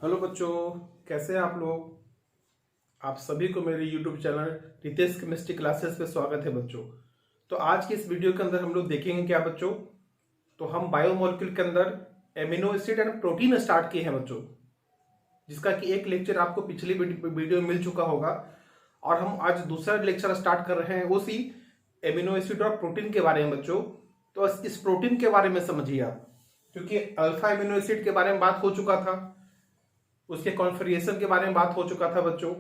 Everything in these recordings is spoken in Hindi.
हेलो बच्चों, कैसे हैं आप लोग। आप सभी को मेरे YouTube channel Ritesh chemistry classes पे स्वागत है बच्चों। तो आज की इस वीडियो के अंदर हम लोग देखेंगे क्या बच्चों। तो हम बायोमोलिक्यूल के अंदर amino acid and protein start किए हैं बच्चों, जिसका कि एक लेक्चर आपको पिछली वीडियो में मिल चुका होगा। और हम आज दूसरा लेक्चर स्टार्ट कर रहे हैं उसी एमिनो एसिड और प्रोटीन के बारे में बच्चों। तो इस प्रोटीन के बारे में समझिए आप, क्योंकि अल्फा एमिनो एसिड के बारे में बात हो चुका था, उसके कॉन्फ़िगरेशन के बारे में बात हो चुका था बच्चों,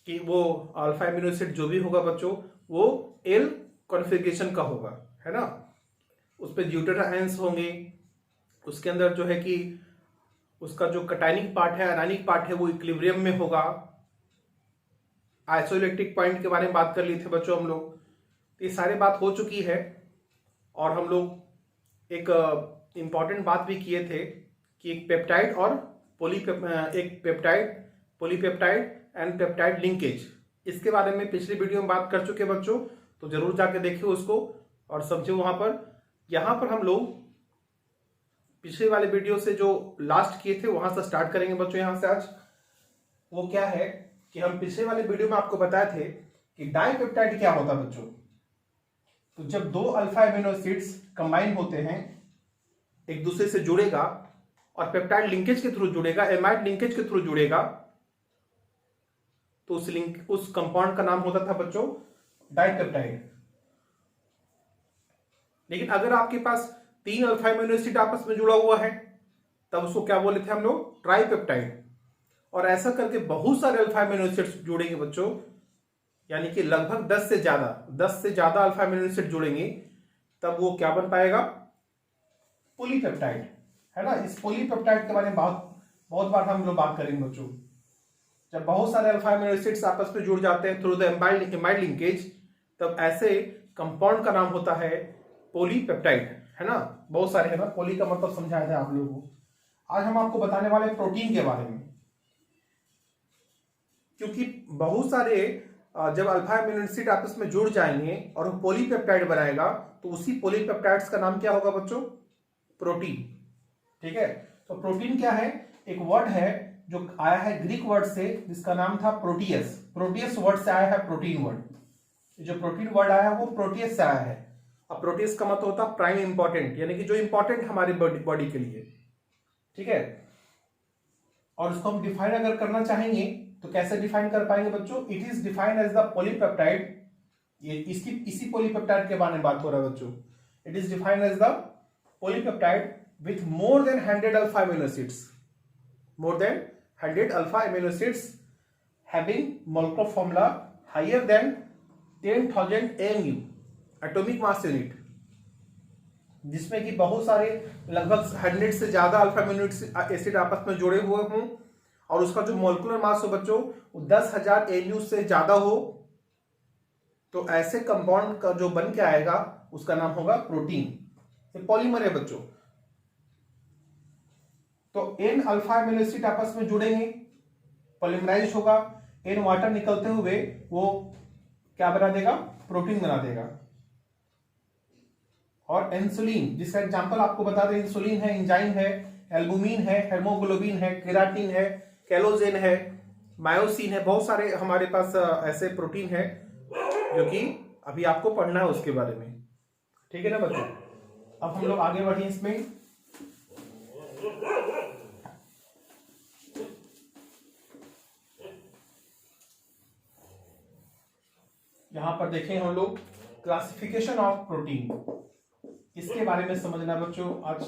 कि वो अल्फा एमिनो एसिड जो भी होगा बच्चों वो एल कॉन्फ़िगरेशन का होगा, है ना। उस पर ड्यूटेरा आयंस होंगे, उसके अंदर जो है कि उसका जो कटायनिक पार्ट है, आयनिक पार्ट है, वो इक्विलिब्रियम में होगा। आइसोइलेक्ट्रिक पॉइंट के बारे में बात कर लिए थे बच्चों हम लोग। तो ये सारी बात हो चुकी है। और हम लोग एक इम्पॉर्टेंट बात भी किए थे कि एक पेप्टाइड और पॉलीपेप्टाइड एंड पेप्टाइड लिंकेज, इसके बारे में पिछली वीडियो में बात कर चुके बच्चों। तो जरूर जाके देखिए उसको और समझिए वहां पर। यहां पर हम लोग पिछले वाले वीडियो से जो लास्ट किए थे वहां से स्टार्ट करेंगे बच्चों। यहां से आज वो क्या है कि हम पिछले वाले वीडियो में आपको बताए थे कि डाइपेप्टाइड क्या होता है बच्चों। तो जब दो अल्फा एमिनो एसिड्स कंबाइन होते हैं, एक दूसरे से जुड़ेगा और पेप्टाइड लिंकेज के थ्रू जुड़ेगा, एमाइड लिंकेज के थ्रू जुड़ेगा, तो उस कंपाउंड का नाम होता था बच्चों डाइपेप्टाइड। लेकिन अगर आपके पास तीन अल्फा एमिनो एसिड आपस में जुड़ा हुआ है तब उसको क्या बोले थे हम लोग, ट्राइपेप्टाइड। और ऐसा करके बहुत सारे अल्फा एमिनो एसिड्स जुड़ेंगे बच्चों, यानी कि लगभग 10 से ज्यादा अल्फा एमिनो एसिड जुड़ेंगे, तब वो क्या बन पाएगा, पॉलीपेप्टाइड, है ना। इस पॉलीपेप्टाइड के बारे में बहुत बार हम लोग बात करेंगे बच्चों। जब बहुत सारे अल्फा एमिनो एसिड्स आपस में जुड़ जाते हैं थ्रू द एमाइड लिंकेज, तब ऐसे कंपाउंड का नाम होता है पॉलीपेप्टाइड, है ना। बहुत सारे है ना, पॉली का मतलब समझाया था आप लोगों को। आज हम आपको बताने वाले प्रोटीन के बारे में, क्योंकि बहुत सारे जब अल्फा एमिनो एसिड आपस में जुड़ जाएंगे और वो पॉलीपेप्टाइड बनाएगा, तो उसी पॉलीपेप्टाइड्स का नाम क्या होगा बच्चों, प्रोटीन। ठीक है। तो प्रोटीन क्या है, एक वर्ड है जो आया है ग्रीक वर्ड से, जिसका नाम था प्रोटियस। प्रोटियस वर्ड से आया है प्रोटीन वर्ड। जो प्रोटीन वर्ड आया है वो प्रोटियस से आया है। अब प्रोटियस का मतलब होता है प्राइम इंपॉर्टेंट, यानी कि जो इंपॉर्टेंट हमारी बॉडी के लिए। ठीक है। और इसको हम डिफाइन अगर करना चाहेंगे तो कैसे डिफाइन कर पाएंगे बच्चों, it is defined as the polypeptide. ये इसी पॉलीपेप्टाइड के बारे में बात हो रहा है बच्चों। It is defined as the polypeptide with more than 100 alpha amino acids, more than 100 alpha amino acids having molecular formula higher than 10,000 AMU atomic mass unit, जिसमें कि बहुत सारे लगभग 100 से ज्यादा अल्फा एमिनो एसिड आपस में जुड़े हुए हों और उसका जो मोलिकुलर मास हो बच्चों वो 10,000 AMU से ज्यादा हो, तो ऐसे कंपाउंड का जो बन के आएगा उसका नाम होगा प्रोटीन। ये पॉलीमर है बच्चों। तो एन अल्फा एमिनो एसिड आपस में जुड़ेंगे, पॉलीमराइज होगा, एन वाटर निकलते हुए वो क्या बना देगा, प्रोटीन बना देगा। और इंसुलिन, जिसका एग्जांपल आपको बता दें, इंसुलिन है, एंजाइम है, एल्बुमिन है, हेमोग्लोबिन है, केराटिन है, कैलोजेन है, मायोसिन है। बहुत सारे हमारे पास ऐसे प्रोटीन है जो कि अभी आपको पढ़ना है उसके बारे में। ठीक है ना बच्चों। अब हम लोग आगे बढ़े इसमें। यहां पर देखें हम लोग क्लासिफिकेशन ऑफ प्रोटीन, इसके बारे में समझना बच्चों आज।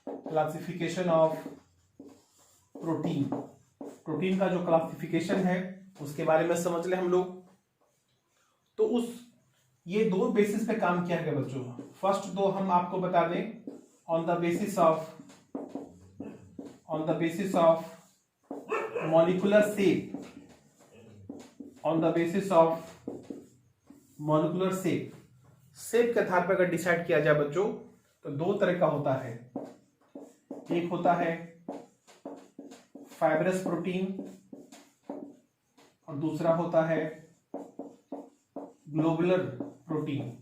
क्लासिफिकेशन ऑफ प्रोटीन, प्रोटीन का जो क्लासिफिकेशन है उसके बारे में समझ ले हम लोग। तो ये दो बेसिस पे काम किया गया बच्चों। फर्स्ट दो हम आपको बता दें, on the basis of molecular shape, on the basis of molecular shape के आधार पर अगर डिसाइड किया जाए बच्चों, तो दो तरह का होता है। एक होता है फाइब्रस प्रोटीन और दूसरा होता है ग्लोबुलर प्रोटीन।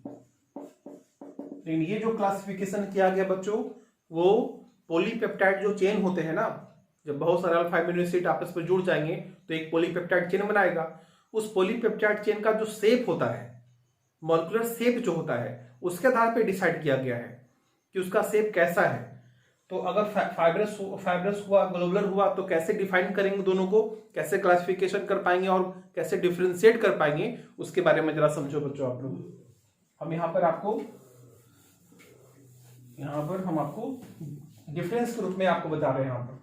लेकिन ये जो क्लासिफिकेशन किया गया बच्चों, वो पॉलीपेप्टाइड जो चेन होते हैं ना, जब बहुत सारे अल्फा अमीनो एसिड आपस में जुड़ जाएंगे तो एक पॉलीपेप्टाइड चेन बनाएगा। उस पॉलीपेप्टाइड चेन का जो शेप होता है, मॉलिक्यूलर शेप जो होता है, उसके आधार पर डिसाइड किया गया है कि उसका शेप कैसा है। तो अगर फाइब्रस हुआ, ग्लोबुलर हुआ, तो कैसे डिफाइन करेंगे दोनों को, कैसे क्लासिफिकेशन कर पाएंगे और कैसे डिफरेंशिएट कर पाएंगे, उसके बारे में जरा समझो बच्चों आप लोग। हम यहाँ पर हम आपको डिफरेंस के रूप में आपको बता रहे हैं। यहाँ पर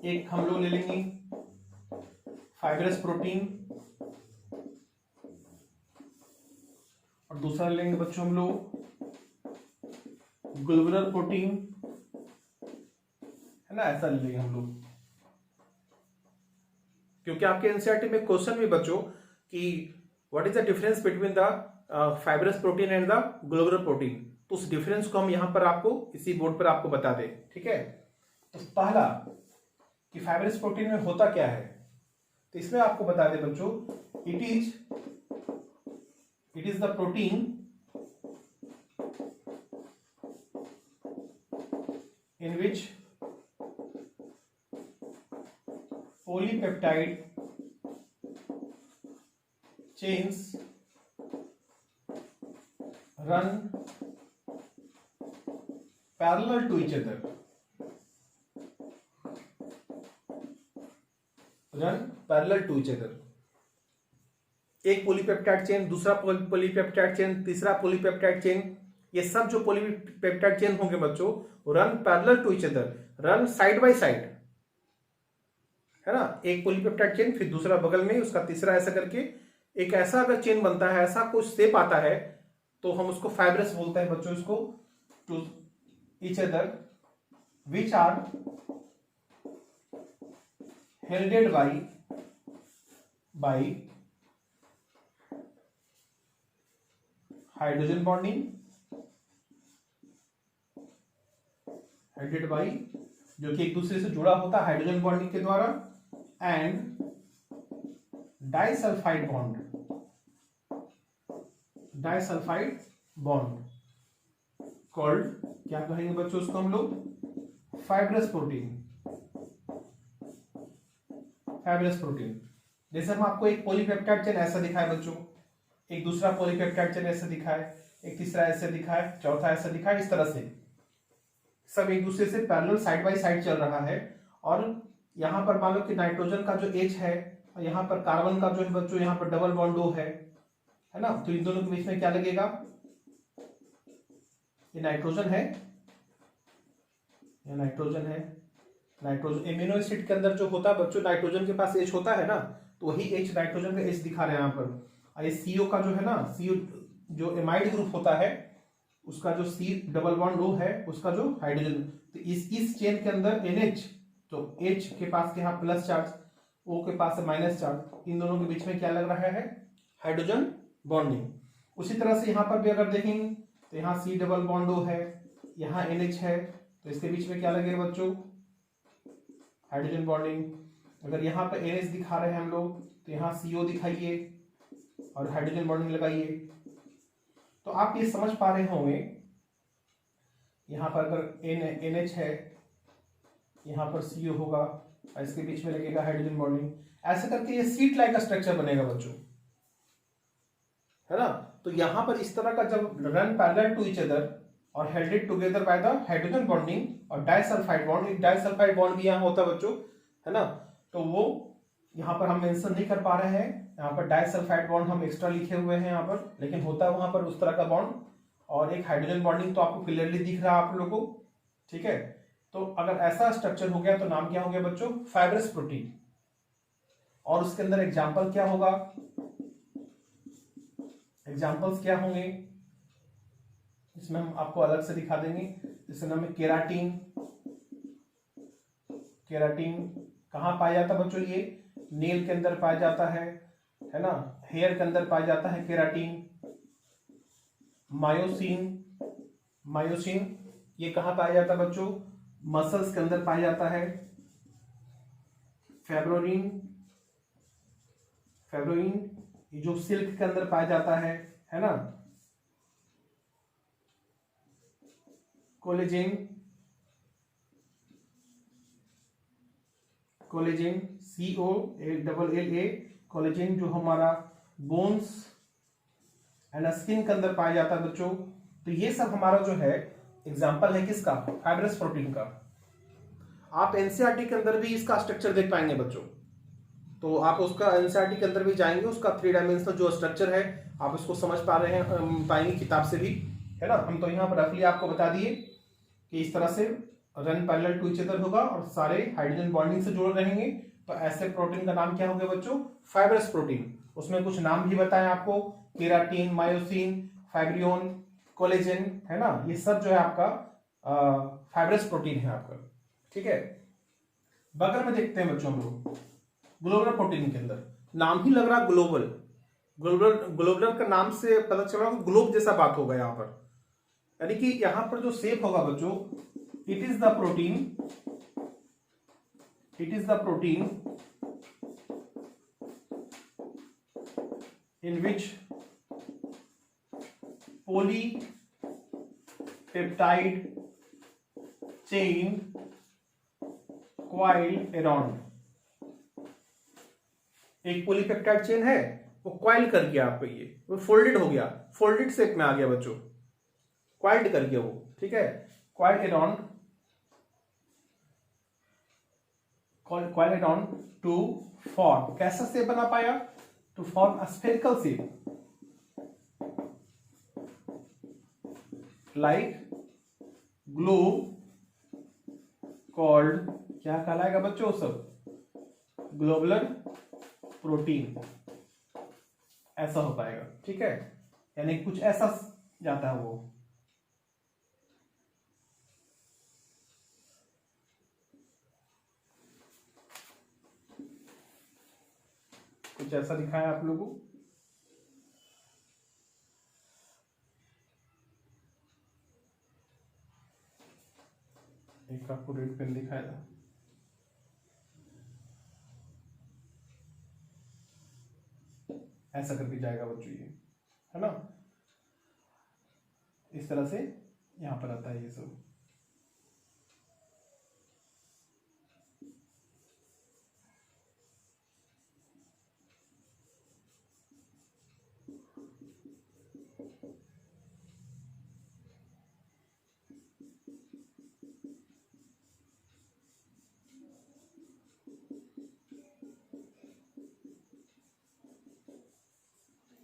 एक हम लोग ले लेंगे फाइब्रस प्रोटीन और दूसरा लेंगे बच्चों हम लोग ग्लोबुलर प्रोटीन, है ना, ऐसा लेंगे हम लोग। क्योंकि आपके एनसीईआरटी में क्वेश्चन भी बच्चों कि what is the difference between the fibrous protein and the globular protein, तो उस डिफरेंस को हम यहां पर आपको इसी बोर्ड पर आपको बता दें। ठीक है, तो पहला कि फाइब्रस प्रोटीन में होता क्या है, तो इसमें आपको बता दें बच्चों, it is the protein in which polypeptide chains run parallel to each other, एक पॉलीपेप्टाइड चेन, दूसरा पॉलीपेप्टाइड चेन, तीसरा पॉलीपेप्टाइड चेन, ये सब जो पॉलीपेप्टाइड चेन होंगे बच्चों, run parallel to each other, run side by side, है ना। एक पॉलीपेप्टाइड चेन, फिर दूसरा बगल में, उसका तीसरा, ऐसा करके एक ऐसा अगर चेन बनता है, ऐसा कुछ शेप आता है, तो हम उसको फाइब्रस बोलते हैं बच्चों। इसको to each other which are helded by hydrogen bonding, helded by, जो कि एक दूसरे से जुड़ा होता है हाइड्रोजन बॉन्डिंग के द्वारा, एंड डाइसल्फाइड बॉन्ड कॉल्ड, क्या कहेंगे बच्चों उसको हम लोग, फाइब्रस प्रोटीन। जैसे हम आपको एक पॉलीपेप्टाइड चेन ऐसा दिखाए बच्चों, एक दूसरा पॉलीपेप्टाइड चेन ऐसा दिखाए, एक तीसरा ऐसे दिखाए, चौथा ऐसा दिखाए, इस तरह से सब एक दूसरे से पैरेलल साइड बाय साइड चल रहा है। और यहां पर मान लो कि नाइट्रोजन का जो H है और यहां पर कार्बन का जो है बच्चों, यहां पर डबल बॉन्ड O है ना, तो इन दोनों के बीच में क्या लगेगा, ये नाइट्रोजन है, नाइट्रोजन एमिनो एसिड के अंदर जो होता है बच्चों, नाइट्रोजन के पास H होता है ना, तो वही H नाइट्रोजन का H दिखा रहे हैं यहाँ पर। और ये CO का जो है ना, CO जो एमाइड ग्रुप होता है, उसका जो C डबल बॉन्ड O है, उसका जो हाइड्रोजन, तो इस चेन के अंदर NH, तो H के पास यहाँ प्लस चार्ज, O के पास माइनस चार्ज, इन दोनों के बीच में क्या लग रहा है, हाइड्रोजन बॉन्डिंग। उसी तरह से यहाँ पर भी अगर देखेंगे तो यहाँ C डबल बॉन्ड O है, यहाँ NH है, तो इसके बीच में क्या लगेगा बच्चों, हाइड्रोजन बॉन्डिंग। अगर यहाँ पर NH दिखा रहे हैं हम लोग, तो यहाँ CO दिखाइए और हाइड्रोजन बॉन्डिंग लगाइए। तो आप ये समझ पा रहे होंगे, यहाँ पर अगर NH है, यहाँ पर CO होगा और इसके बीच में लगेगा हाइड्रोजन बॉन्डिंग, ऐसे करके ये सीट लाइक स्ट्रक्चर बनेगा बच्चों, है ना। तो यहाँ पर इस तरह का जब run parallel to each other और helded together by the hydrogen bonding और डाइसल्फाइड बॉन्ड, एक डाइसल्फाइड बॉन्ड भी यहाँ होता है बच्चों, है ना, तो वो यहाँ पर हम मेंशन नहीं कर पा रहे हैं, यहाँ पर डाइसल्फाइड बॉन्ड हम एक्स्ट्रा लिखे हुए हैं यहाँ पर, लेकिन होता है वहां पर उस तरह का बॉन्ड, और एक हाइड्रोजन बॉन्डिंग तो आपको क्लियरली दिख रहा है आप लोगों को। ठीक है, तो अगर ऐसा स्ट्रक्चर हो गया तो नाम क्या हो गया बच्चों, फाइब्रस प्रोटीन। और उसके अंदर एग्जाम्पल क्या होगा, एग्जाम्पल्स क्या होंगे, इसमें हम आपको अलग से दिखा देंगे। जैसे नाम है केराटिन, केराटिन कहाँ पाया जाता है बच्चों, ये नेल के अंदर पाया जाता है ना, हेयर के अंदर पाया जाता है केराटिन। मायोसिन, मायोसिन ये कहाँ पाया जाता है बच्चों, मसल्स के अंदर पाया जाता है। फेब्रोइन, फेब्रोइन ये जो सिल्क के अंदर पाया जाता है ना। कोलेजन, कोलेजन, COLLA, कोलेजन जो हमारा बोन्स एंड स्किन के अंदर पाया जाता है बच्चों। तो ये सब हमारा जो है एग्जाम्पल है किसका, फाइब्रस प्रोटीन का। आप एनसीईआरटी के अंदर भी इसका स्ट्रक्चर देख पाएंगे बच्चों, तो आप उसका एनसीईआरटी के अंदर भी जाएंगे, उसका 3 डायमेंशनल जो स्ट्रक्चर है आप उसको समझ पा रहे हैं, पाएंगे किताब से भी, है ना। हम तो यहाँ पर रफली आपको बता दिए कि इस तरह से run parallel to each other होगा और सारे हाइड्रोजन बॉन्डिंग से जुड़े रहेंगे। तो ऐसे प्रोटीन का नाम क्या होगा बच्चों, फाइब्रस प्रोटीन। उसमें कुछ नाम भी बताएं आपको, केराटिन, मायोसिन, फाइब्रियोन, कोलेजन, है ना, ये सब जो है आपका फाइब्रस प्रोटीन है आपका, ठीक है। बगल में देखते हैं बच्चों हम लोग ग्लोबुलर प्रोटीन के अंदर, नाम ही लग रहा ग्लोबल, ग्लोबुलर का नाम से पता चल रहा है ग्लोब जैसा बात होगा यहाँ पर, यानी कि यहाँ पर जो शेप होगा बच्चों, it is the protein in which polypeptide chain coiled around, एक पॉलीपेप्टाइड चेन है वो क्वाइल कर गया आपको, ये वो फोल्डेड हो गया, फोल्डेड शेप में आ गया बच्चों, क्वाइल्ड कर गया वो, ठीक है। क्वाइल्ड अराउंड टू फॉर्म, कैसा शेप बना पाया, to form a spherical shape like globe called, क्या कहलाएगा बच्चों, सब ग्लोबुलर प्रोटीन, ऐसा हो पाएगा, ठीक है। यानी कुछ ऐसा जाता है वो, कुछ ऐसा दिखाया आप लोगों को, एक आपको रेड पेन दिखाया था, ऐसा करके जाएगा बच्चों ये, है ना, इस तरह से यहां पर आता है ये सब।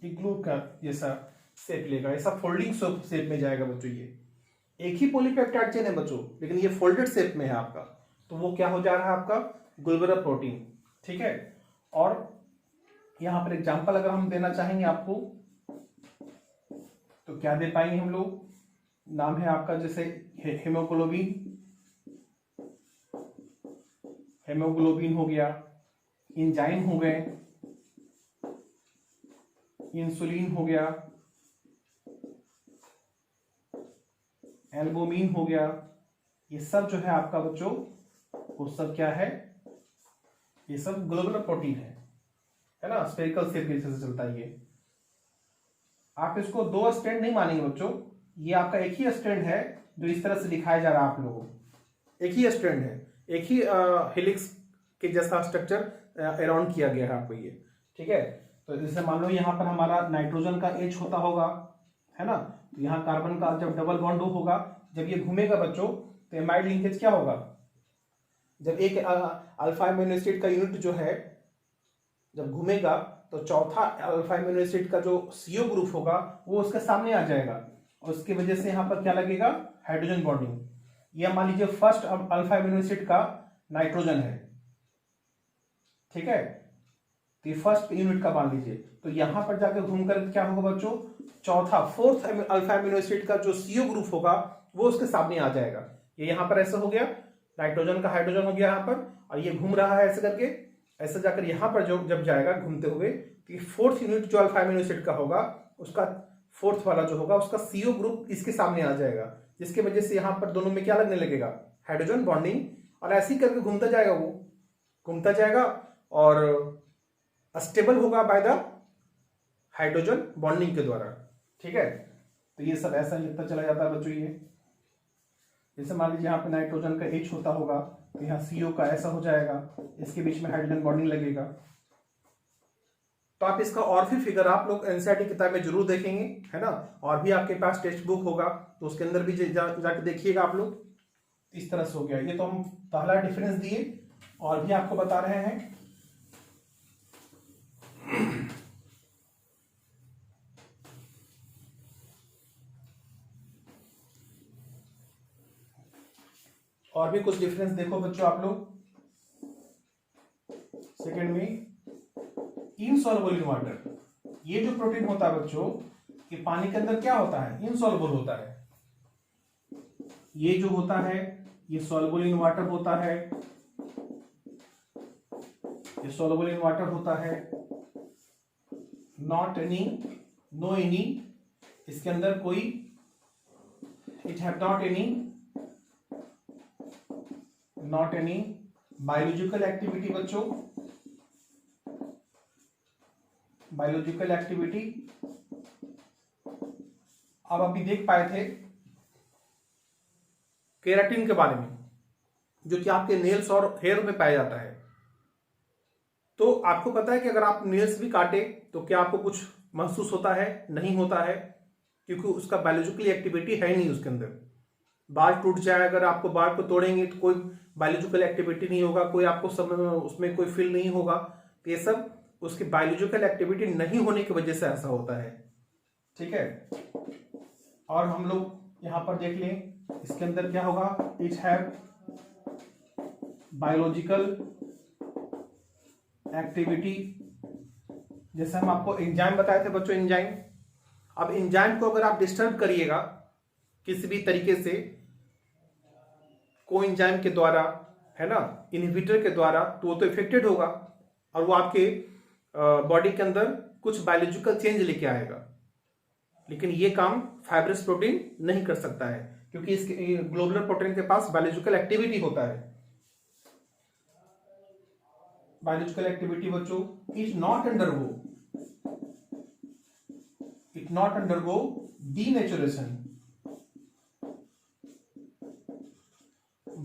ग्लोब का जैसा शेप लेगा, ऐसा फोल्डिंग शेप में जाएगा बच्चों। ये एक ही पॉलीपेप्टाइड चेन है बच्चों, लेकिन ये फोल्डेड शेप में है आपका, तो वो क्या हो जा रहा है आपका ग्लोबुलर प्रोटीन, ठीक है। और यहां पर एग्जांपल अगर हम देना चाहेंगे आपको तो क्या दे पाएंगे हम लोग, नाम है आपका जैसे हेमोग्लोबिन हो गया, एंजाइम हो गए, इंसुलिन हो गया, एल्बुमिन हो गया, ये सब जो है आपका बच्चों वो सब क्या है, ये सब ग्लोबुलर प्रोटीन है ना, स्फेरिकल शेप के से चलता है ये। आप इसको दो स्ट्रैंड नहीं मानेंगे बच्चों, ये आपका एक ही स्ट्रैंड है जो इस तरह से दिखाया जा रहा है आप लोगों को, एक ही स्ट्रैंड है, एक ही हेलिक्स के जैसा स्ट्रक्चर अराउंड किया गया है आपको ये, ठीक है। तो जैसे मान लो यहाँ पर हमारा नाइट्रोजन का H होता होगा, है ना, तो यहाँ कार्बन का जब डबल बॉन्ड होगा, जब ये घूमेगा बच्चों तो एमाइड लिंकेज क्या होगा, जब एक अल्फा अमीनो एसिड का यूनिट जो है जब घूमेगा तो चौथा अल्फा अमीनो एसिड का जो CO ग्रुप होगा वो उसके सामने आ जाएगा, और उसकी वजह से यहाँ पर क्या लगेगा, हाइड्रोजन बॉन्डिंग। यह मान लीजिए फर्स्ट अल्फा अमीनो एसिड का नाइट्रोजन है, ठीक है, तो फर्स्ट यूनिट का मान लीजिए, तो यहां पर जाकर घूमकर क्या होगा बच्चों, चौथा फोर्थ अल्फा अमीनो एसिड का जो CO ग्रुप होगा वो उसके सामने आ जाएगा। ये यहां पर ऐसा हो गया, नाइट्रोजन का हाइड्रोजन हो गया यहां पर, और ये घूम रहा है ऐसे करके, ऐसे जाकर यहां पर जो जब जाएगा घूमते हुए, तो ये फोर्थ यूनिट जो अल्फा अमीनो एसिड का होगा उसका फोर्थ वाला जो होगा उसका CO ग्रुप इसके सामने आ जाएगा, जिसकी वजह से यहाँ पर दोनों में क्या लगने लगेगा, हाइड्रोजन बॉन्डिंग, और ऐसे ही करके घूमता जाएगा, वो घूमता जाएगा और स्टेबल होगा बाय द हाइड्रोजन बॉन्डिंग के द्वारा, ठीक है। तो ये सब ऐसा लिखता चला जाता है बच्चों। ये जैसे मान लीजिए यहाँ पे नाइट्रोजन का H होता होगा, तो यहाँ CO का ऐसा हो जाएगा, इसके बीच में हाइड्रोजन बॉन्डिंग लगेगा। तो आप इसका और भी फिगर आप लोग एनसीईआरटी किताब में जरूर देखेंगे, है ना। और भी आपके पास टेक्स्ट बुक होगा तो उसके अंदर भी जाके देखिएगा आप लोग। इस तरह से हो गया। ये तो हम पहला डिफरेंस दिए, और भी आपको बता रहे हैं। और भी कुछ डिफरेंस देखो बच्चों आप लोग। सेकंड में इनसॉल्युबल इन वाटर, ये जो प्रोटीन होता है बच्चों, ये पानी के अंदर क्या होता है, इनसॉल्युबल होता है। ये जो होता है ये सॉल्युबल इन वाटर होता है, ये सॉल्युबल इन वाटर होता है। नॉट एनी, नो एनी, इसके अंदर कोई, it have not any, not any biological activity बच्चों, बायोलॉजिकल एक्टिविटी। अब अभी देख पाए थे केराटिन के बारे में, जो कि आपके नेल्स और हेयर में पाया जाता है। तो आपको पता है कि अगर आप नेल्स भी काटे तो क्या आपको कुछ महसूस होता है, नहीं होता है, क्योंकि उसका बायोलॉजिकल एक्टिविटी है नहीं उसके अंदर। बाल टूट जाए, अगर आपको बाल को तोड़ेंगे तो कोई बायोलॉजिकल एक्टिविटी नहीं होगा, कोई आपको उसमें कोई फील नहीं होगा। तो ये सब उसकी बायोलॉजिकल एक्टिविटी नहीं होने की वजह से ऐसा होता है, ठीक है। और हम लोग यहां पर देख लें, इसके अंदर क्या होगा, इट हैव बायोलॉजिकल एक्टिविटी। जैसे हम आपको एंजाइम बताए थे बच्चों, एंजाइम। अब एंजाइम को अगर आप डिस्टर्ब करिएगा किसी भी तरीके से, को एंजाइम के द्वारा, है ना, इनहिबिटर के द्वारा, तो वो तो इफेक्टेड होगा और वो आपके बॉडी के अंदर कुछ बायोलॉजिकल चेंज लेके आएगा। लेकिन ये काम फाइब्रस प्रोटीन नहीं कर सकता है, क्योंकि इसके ग्लोबुलर प्रोटीन के पास बायोलॉजिकल एक्टिविटी होता है। बायोलॉजिकल एक्टिविटी बच्चों, it not undergo denaturation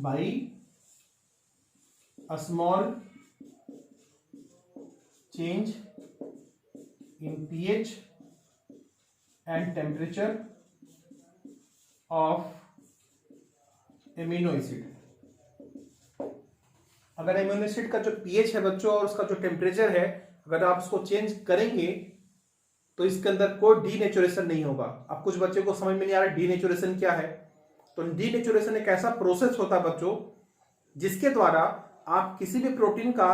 by a small change in pH and temperature of amino acid। अगर एमिनो एसिड का जो पीएच है बच्चों और उसका जो टेम्परेचर है, अगर आप उसको चेंज करेंगे तो इसके अंदर कोई डीनेचुरेशन नहीं होगा। अब कुछ बच्चे को समझ में नहीं आ रहा डीनेचुरेशन क्या है। तो डीनेचुरेशन एक ऐसा प्रोसेस होता है बच्चों जिसके द्वारा आप किसी भी प्रोटीन का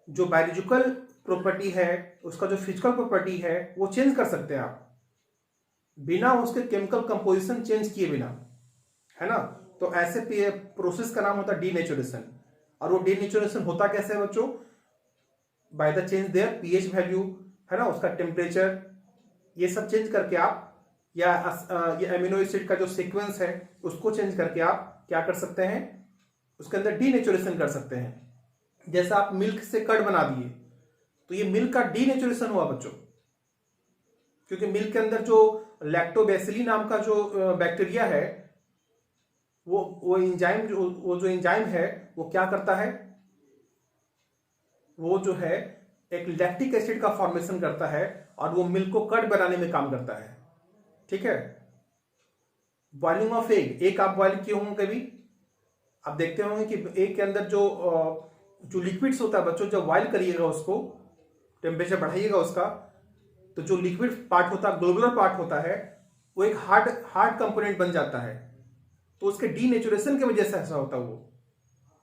जो बायोलॉजिकल प्रॉपर्टी है, उसका जो फिजिकल प्रॉपर्टी है, वो चेंज कर सकते हैं आप, बिना उसके केमिकल कंपोजिशन चेंज किए बिना, है ना। तो ऐसे प्रोसेस का नाम होता है डीनेचुरेशन। और वो डीनेचुरेशन होता कैसे है बच्चों, by the change their pH value, है ना, उसका टेम्परेचर, ये सब चेंज करके आप, या ये एमिनो एसिड का जो सीक्वेंस है उसको चेंज करके आप क्या कर सकते हैं, उसके अंदर डीनेचुरेशन कर सकते हैं। जैसे आप मिल्क से कर्ड बना दिए तो ये मिल्क का डीनेचुरेशन हुआ बच्चों, क्योंकि मिल्क के अंदर जो लैक्टोबैसिली नाम का जो बैक्टीरिया है, वो एंजाइम, वो जो एंजाइम है वो क्या करता है, वो जो है एक लैक्टिक एसिड का फॉर्मेशन करता है और वो मिल्क को कर्ड बनाने में काम करता है, ठीक है। बॉइलिंग ऑफ एग आप बॉइल किए होंगे कभी, आप देखते होंगे कि एग के अंदर जो लिक्विड्स होता है बच्चों, जब बॉइल करिएगा उसको, टेम्परेचर बढ़ाइएगा उसका, तो जो लिक्विड पार्ट होता है, ग्लोबुलर पार्ट होता है, वो एक हार्ड कंपोनेंट बन जाता है। तो उसके डीनेचुरेशन की वजह से ऐसा होता है, वो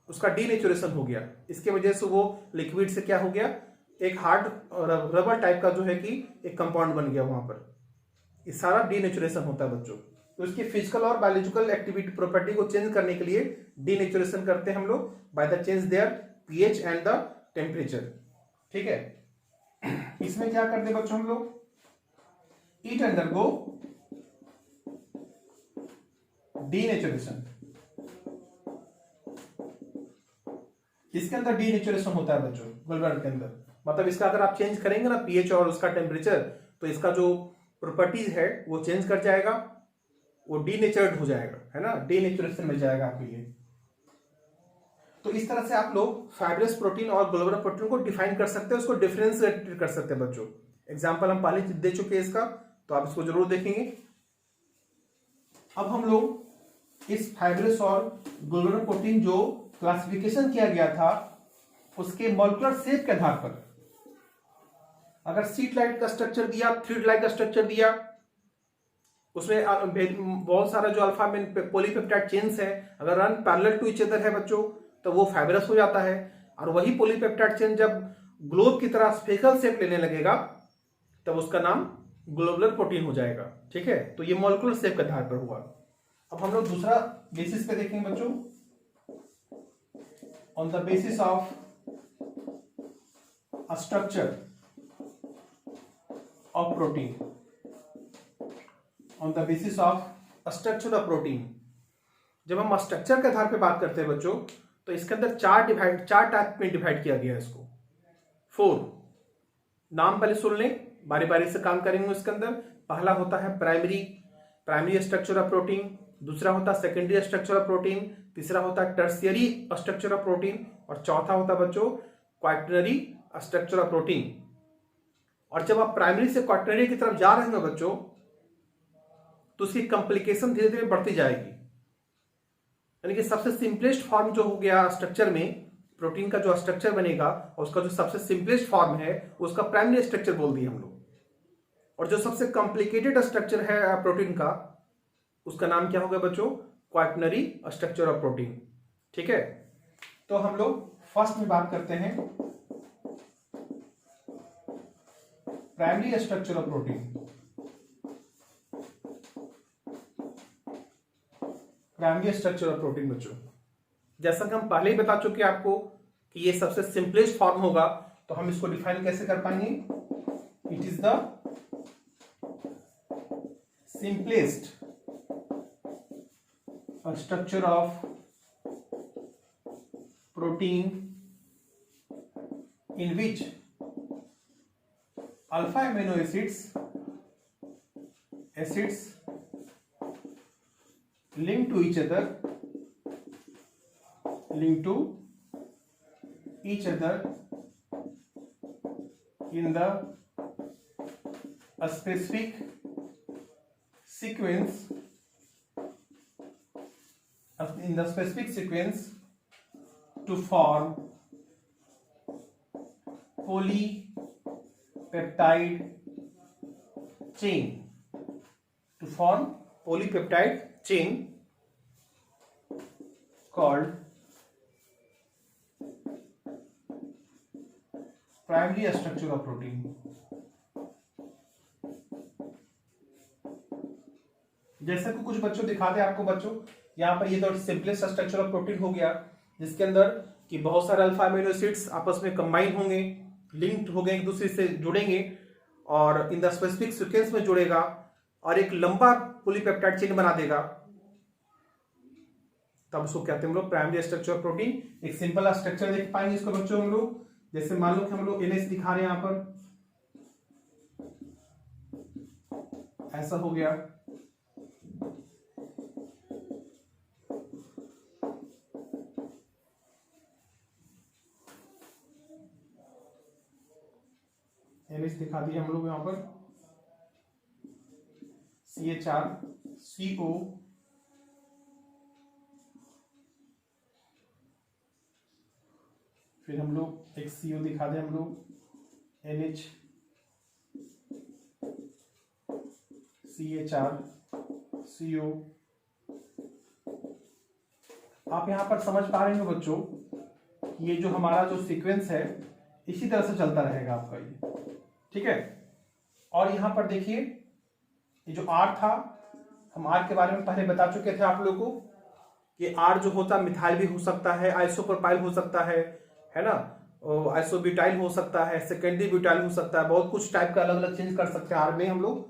उसका डीनेचुरेशन हो गया, इसके वजह से वो लिक्विड से क्या हो गया, एक हार्ड रबर टाइप का जो है कि एक कंपाउंड बन गया वहां पर। ये सारा डीनेचुरेशन होता है बच्चों। तो इसकी फिजिकल और बायोलॉजिकल एक्टिविटी प्रॉपर्टी को चेंज करने के लिए डीनेचुरेशन करते हैं हम लोग by the change their pH and the temperature, ठीक है। इसमें क्या करते हैं बच्चों हम लोग, इट अंडरगो डीनेचुरेशन। इसके अंदर डीनेचुरेशन होता है बच्चों ग्लोबुलर के अंदर, मतलब इसका अगर आप चेंज करेंगे ना पीएच और उसका टेम्परेचर, तो इसका जो प्रॉपर्टीज है वो चेंज कर जाएगा, वो डीनेचर्ड हो जाएगा, है ना, डीनेचुरेशन मिल जाएगा आपके लिए। तो इस तरह से आप लोग फाइब्रस प्रोटीन और ग्लोबुलर प्रोटीन को डिफाइन कर सकते हैं, उसको डिफरेंशिएट कर सकते हैं बच्चों। एग्जाम्पल हम पहले दे चुके हैं इसका, तो आप इसको जरूर देखेंगे। अब हम लोग इस फाइब्रस और ग्लोबुलर प्रोटीन जो क्लासिफिकेशन किया गया था उसके मॉलिक्यूलर शेप के आधार पर, अगर सीट लाइट का स्ट्रक्चर दिया, थ्रेड लाइट का स्ट्रक्चर दिया, उसमें बहुत सारा जो अल्फा में पॉलीपेप्टाइड चेन्स है, अगर run parallel to each other है बच्चों तो वो फाइब्रस हो जाता है। और वही पॉलीपेप्टाइड चेन जब ग्लोब की तरह स्फेरिकल शेप लेने लगेगा तब उसका नाम ग्लोबुलर प्रोटीन हो जाएगा। ठीक है, तो ये मॉलिक्यूलर शेप के आधार पर हुआ। अब हम लोग दूसरा बेसिस पे देखेंगे बच्चों, on the basis of a structure of protein, on the basis of structure of protein. जब हम स्ट्रक्चर के आधार पे बात करते हैं बच्चों तो इसके अंदर चार टाइप में डिवाइड किया गया है इसको। 4 नाम पहले सुन लें, बारी बारी से काम करेंगे इसके अंदर। पहला होता है प्राइमरी स्ट्रक्चर ऑफ प्रोटीन, दूसरा होता है सेकेंडरी स्ट्रक्चर ऑफ प्रोटीन, तीसरा होता है टर्शियरी स्ट्रक्चर ऑफ प्रोटीन, और चौथा होता है बच्चों क्वाaternary स्ट्रक्चर ऑफ प्रोटीन। और जब आप प्राइमरी से क्वाaternary की तरफ जा रहे हैं बच्चों तो उसकी कॉम्प्लिकेशन धीरे धीरे बढ़ती जाएगी। यानी कि सबसे सिंपलेस्ट फॉर्म जो हो गया स्ट्रक्चर में, प्रोटीन का जो स्ट्रक्चर बनेगा उसका जो सबसे सिंपलेस्ट फॉर्म है उसका प्राइमरी स्ट्रक्चर बोल दिए हम लोग। और जो सबसे कॉम्प्लिकेटेड स्ट्रक्चर है प्रोटीन का उसका नाम क्या होगा बच्चों? क्वाaternary स्ट्रक्चर ऑफ प्रोटीन। ठीक है, तो हम लोग फर्स्ट में बात करते हैं primary structure of protein. Primary structure of protein बच्चों, जैसा कि हम पहले ही बता चुके हैं आपको कि ये सबसे सिंपलेस्ट फॉर्म होगा, तो हम इसको डिफाइन कैसे कर पाएंगे? It is the simplest structure of protein in which alpha amino acids linked to each other in the specific sequence to form polypeptide chain, called primary structure of protein। जैसे कि कुछ बच्चों दिखाते हैं आपको बच्चों, यहाँ पर ये तो सिंपलेस्ट स्ट्रक्चर ऑफ प्रोटीन हो गया जिसके अंदर कि बहुत सारे अल्फा अमीनो एसिड्स आपस में कंबाइन होंगे, लिंक्ड हो गए, एक दूसरे से जुड़ेंगे और इन द स्पेसिफिक सीक्वेंस में जुड़ेगा और एक लंबा पॉलीपेप्टाइड चेन बना देगा, तब उसको कहते हैं हम लोग प्राइमरी स्ट्रक्चर ऑफ प्रोटीन। एक सिंपल स्ट्रक्चर देख पाएंगे इसको बच्चों हम लोग, जैसे मान लो कि हम लोग NH दिखा रहे हैं यहां पर, ऐसा हो गया। NH दिखा दिया हम लोग यहां पर, CH4 CO, फिर हम लोग एक CO दिखा दें हम लोग, NH CH4 CO। आप यहां पर समझ पा रहे हो बच्चों, ये जो हमारा जो सीक्वेंस है इसी तरह से चलता रहेगा आपका ये। ठीक है, और यहां पर देखिए ये जो R था, हम R के बारे में पहले बता चुके थे आप लोगों को कि R जो होता है मिथाइल भी हो सकता है, आइसोप्रोपाइल हो सकता है ना, आइसोब्यूटाइल हो सकता है, सेकेंडरी ब्यूटाइल हो सकता है, बहुत कुछ टाइप का अलग अलग चेंज कर सकते हैं R में हम लोग।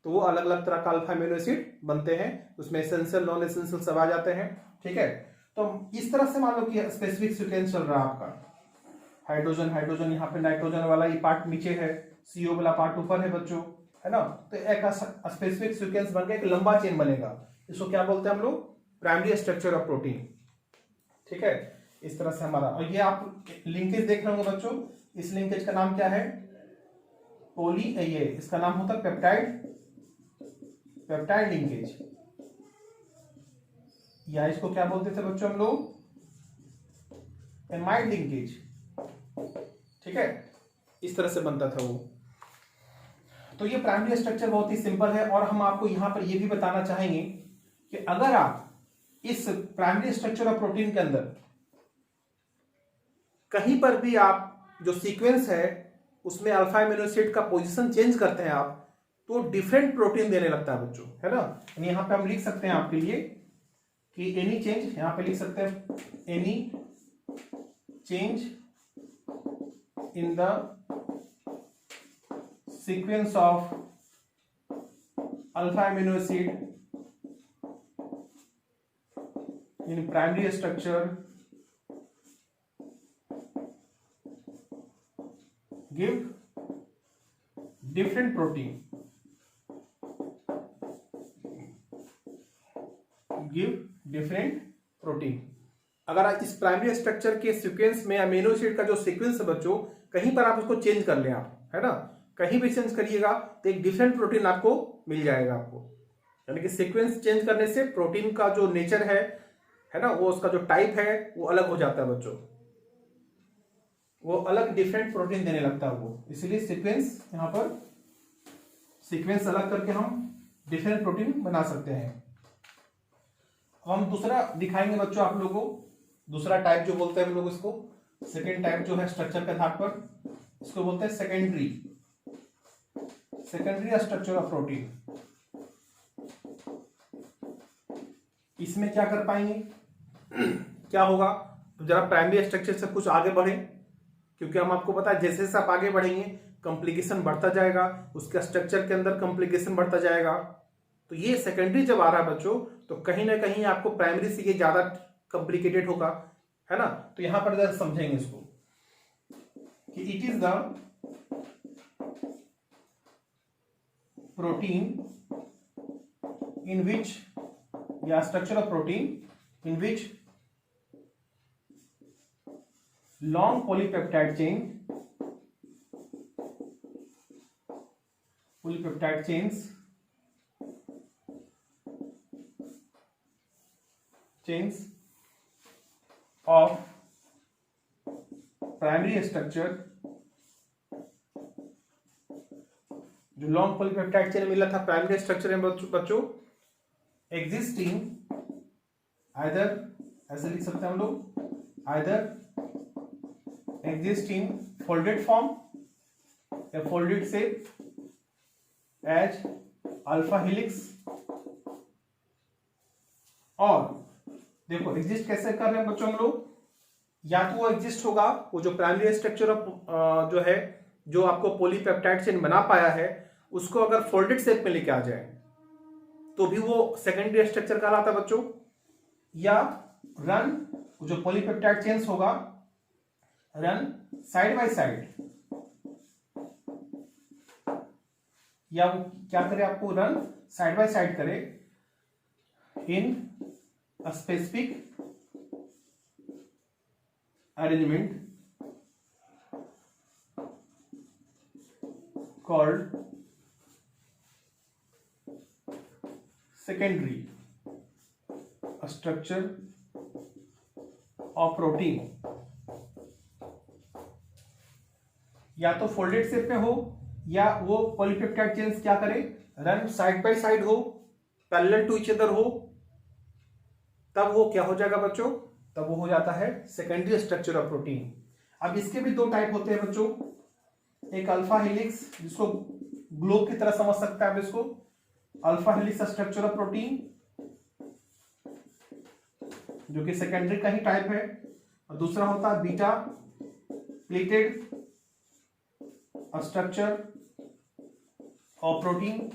तो वो अलग अलग तरह का अल्फा अमीनो एसिड बनते हैं, उसमें एसेंशियल नॉन एसेंशियल सब आ जाते हैं। ठीक है, तो इस तरह से मान लो कि स्पेसिफिक सीक्वेंस चल रहा है आपका, हाइड्रोजन यहाँ पे नाइट्रोजन वाला ये पार्ट नीचे है, CO वाला पार्ट ऊपर है बच्चों, है ना। तो एक स्पेसिफिक सीक्वेंस बन के एक लंबा चेन बनेगा, इसको क्या बोलते हैं हम लोग? Primary structure of protein. ठीक है, इस तरह से हमारा, और ये आप लिंकेज देख रहे होंगे बच्चों, इस लिंकेज का नाम क्या है, पोली, ये इसका नाम होता है पेप्टाइड लिंकेज, या इसको क्या बोलते थे बच्चों हम लोग, एमाइड लिंकेज। ठीक है, इस तरह से बनता था वो। तो ये प्राइमरी स्ट्रक्चर बहुत ही सिंपल है, और हम आपको यहां पर ये भी बताना चाहेंगे कि अगर आप इस प्राइमरी स्ट्रक्चर ऑफ प्रोटीन के अंदर कहीं पर भी आप जो सीक्वेंस है उसमें अल्फा एमिनो एसिड का पोजीशन चेंज करते हैं आप, तो डिफरेंट प्रोटीन देने लगता है बच्चों, है ना। यहां पे हम लिख सकते हैं आपके लिए कि एनी चेंज, यहां पे लिख सकते हैं any change in the sequence of alpha amino acid in primary structure give different protein, अगर इस प्राइमरी स्ट्रक्चर के सीक्वेंस में अमीनो एसिड का जो सीक्वेंस है बच्चों, कहीं पर आप उसको चेंज कर लें आप, है ना, कहीं भी चेंज करिएगा तो एक डिफरेंट प्रोटीन आपको मिल जाएगा आपको, यानी कि सीक्वेंस चेंज करने से प्रोटीन का जो नेचर है ना, वो उसका जो टाइप है वो अलग हो जाता है बच्चों, वो अलग डिफरेंट प्रोटीन देने लगता है वो, इसलिए सीक्वेंस, यहां पर सीक्वेंस अलग करके हम डिफरेंट प्रोटीन बना सकते हैं। अब हम दूसरा दिखाएंगे बच्चों आप लोगों को, दूसरा टाइप जो बोलते हैं हम लोग इसको, सेकेंड टाइप जो है स्ट्रक्चर के आधार पर, इसको बोलते हैं सेकेंडरी स्ट्रक्चर ऑफ प्रोटीन। इसमें क्या कर पाएंगे, क्या होगा, तो जरा प्राइमरी स्ट्रक्चर से कुछ आगे बढ़े, क्योंकि हम आपको पता है जैसे जैसे आप आगे बढ़ेंगे कॉम्प्लिकेशन बढ़ता जाएगा, उसके स्ट्रक्चर के अंदर कॉम्प्लिकेशन बढ़ता जाएगा। तो ये सेकेंडरी जब आ रहा है बच्चों, तो कहीं ना कहीं आपको प्राइमरी से ये ज्यादा कॉम्प्लिकेटेड होगा, है ना। तो यहां पर जरा समझेंगे इसको कि it is the protein in which, या structure of protein in which long polypeptide chains of primary structure, जो लॉन्ग पॉलीपेप्टाइड चेन मिला था प्राइमरी स्ट्रक्चर में बच्चों, एग्जिस्टिंग आइदर, ऐसे लिख सकते हैं हम लोग, आइदर एग्जिस्टिंग फोल्डेड फॉर्म या folded shape as alpha helix, और देखो एग्जिस्ट कैसे कर रहे हैं बच्चों हम लोग, या तो वो एग्जिस्ट होगा, वो जो प्राइमरी स्ट्रक्चर ऑफ जो है, जो आपको पॉलीपेप्टाइड चेन बना पाया है, उसको अगर फोल्डेड शेप में लेके आ जाए तो भी वो सेकेंडरी स्ट्रक्चर कहलाता है बच्चों। या रन, जो पॉलीपेप्टाइड चेन्स होगा, रन साइड बाय साइड, या वो क्या करे, आपको रन साइड बाय साइड करे in a specific arrangement called secondary structure of protein. या तो फोल्डेड शेप में हो, या वो पॉलीपेप्टाइड चेन्स क्या करे, रन साइड बाय साइड हो, पैरेलल टू ईच अदर हो, तब वो क्या हो जाएगा बच्चों, तब वो हो जाता है सेकेंडरी स्ट्रक्चर ऑफ प्रोटीन। अब इसके भी दो टाइप होते हैं बच्चों, एक अल्फा हेलिक्स, जिसको ग्लोब की तरह समझ सकते हैं आप इसको, alpha helix structure of protein, जो कि सेकेंडरी का ही टाइप है, और दूसरा होता है beta pleated structure of protein.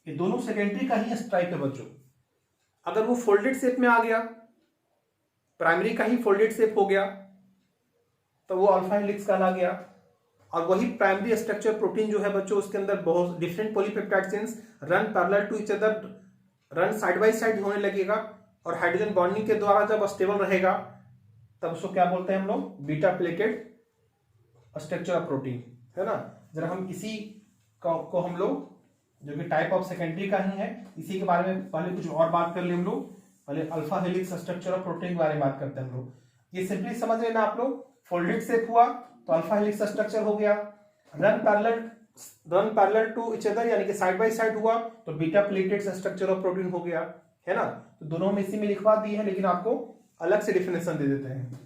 ये दोनों सेकेंडरी का ही टाइप है बच्चों। अगर वो फोल्डेड शेप में आ गया, प्राइमरी का ही फोल्डेड शेप हो गया, तो वो अल्फा हेलिक्स कहला गया। और वही प्राइमरी स्ट्रक्चर प्रोटीन जो है बच्चों, उसके अंदर बहुत different polypeptide chains run parallel to each other, run side by side होने लगेगा, और हाइड्रोजन बॉन्डिंग के द्वारा जब स्टेबल रहेगा तब उसको क्या बोलते हैं हम लोग, beta pleated structure of protein, है ना। जरा हम इसी को हम लोग जो कि टाइप ऑफ सेकेंडरी का ही है, इसी के बारे में पहले कुछ और बात कर ले हम लोग। पहले alpha helix structure of protein के बारे में बात करते हैं हम लोग। ये सिंपली समझ लेना आप लोग, फोल्डेड शेप हुआ तो अल्फा हेलिक्स स्ट्रक्चर हो गया, run parallel to each other यानी कि साइड बाय साइड हुआ तो beta pleated structure of protein हो गया, है ना। तो दोनों में इसी में लिखवा दी है, लेकिन आपको अलग से डिफिनेशन दे देते हैं।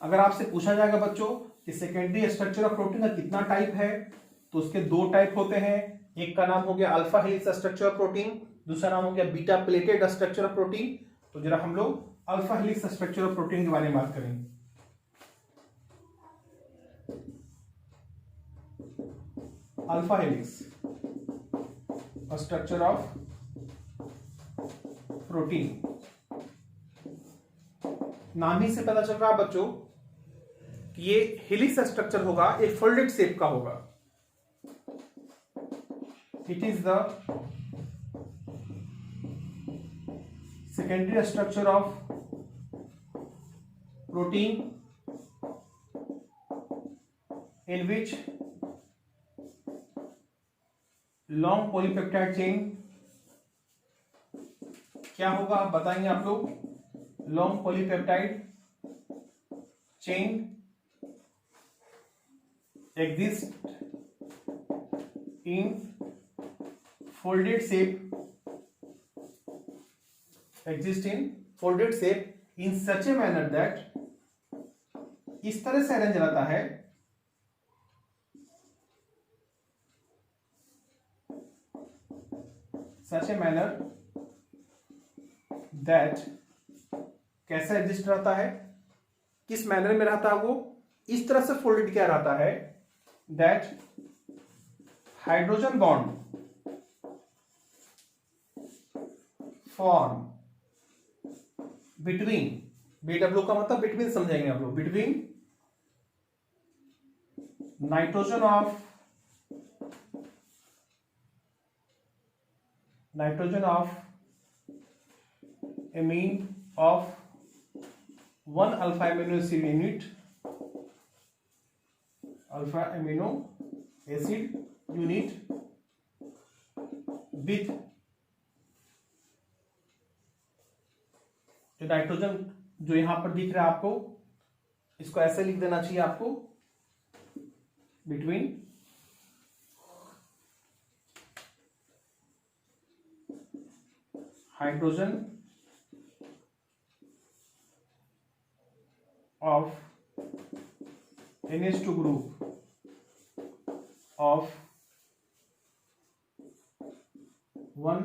अगर आपसे पूछा जाएगा बच्चों कि सेकेंडरी स्ट्रक्चर ऑफ प्रोटीन का कितना टाइप है, तो उसके दो टाइप होते हैं। एक का नाम हो गया alpha helix structure of protein, दूसरा नाम हो गया beta pleated structure of protein. तो जरा हम लोग alpha helix structure of protein के बारे में बात करें। Alpha helix structure of protein, नाम ही से पता चल रहा है बच्चों कि ये हेलिक्स स्ट्रक्चर होगा, एक फोल्डेड शेप का होगा। It is the secondary structure of protein in which long polypeptide chain, क्या होगा आप बताएंगे आप लोग, long polypeptide chain exist in folded shape, exist in folded shape in such a manner that, इस तरह से अरेंज रहता है such a manner that, कैसा एग्जिस्ट रहता है, किस मैनर में रहता है वो, इस तरह से फोल्डेड क्या रहता है, that hydrogen bond form between, BW का मतलब बिटवीन समझेंगे आप लोग, between nitrogen of amine of 1 alpha amino acid unit, alpha amino acid unit with, जो नाइट्रोजन जो यहां पर दिख रहा है आपको, इसको ऐसे लिख देना चाहिए आपको, between hydrogen of NH2 group of 1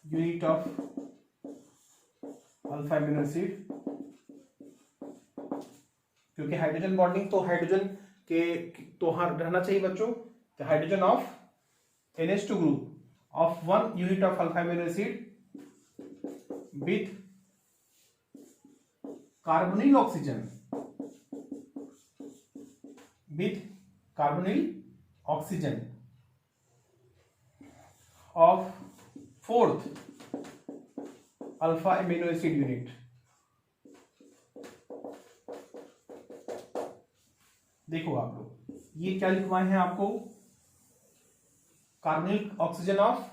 unit of alpha amino acid, क्योंकि हाइड्रोजन बॉन्डिंग तो हाइड्रोजन के तो रहना चाहिए बच्चों, तो hydrogen of NH2 group of 1 unit of alpha amino acid with carbonyl oxygen, with carbonyl oxygen of 4th alpha amino acid unit. देखो आप लोग ये क्या लिखवाए हैं आपको, कार्बोनिल ऑक्सीजन ऑफ,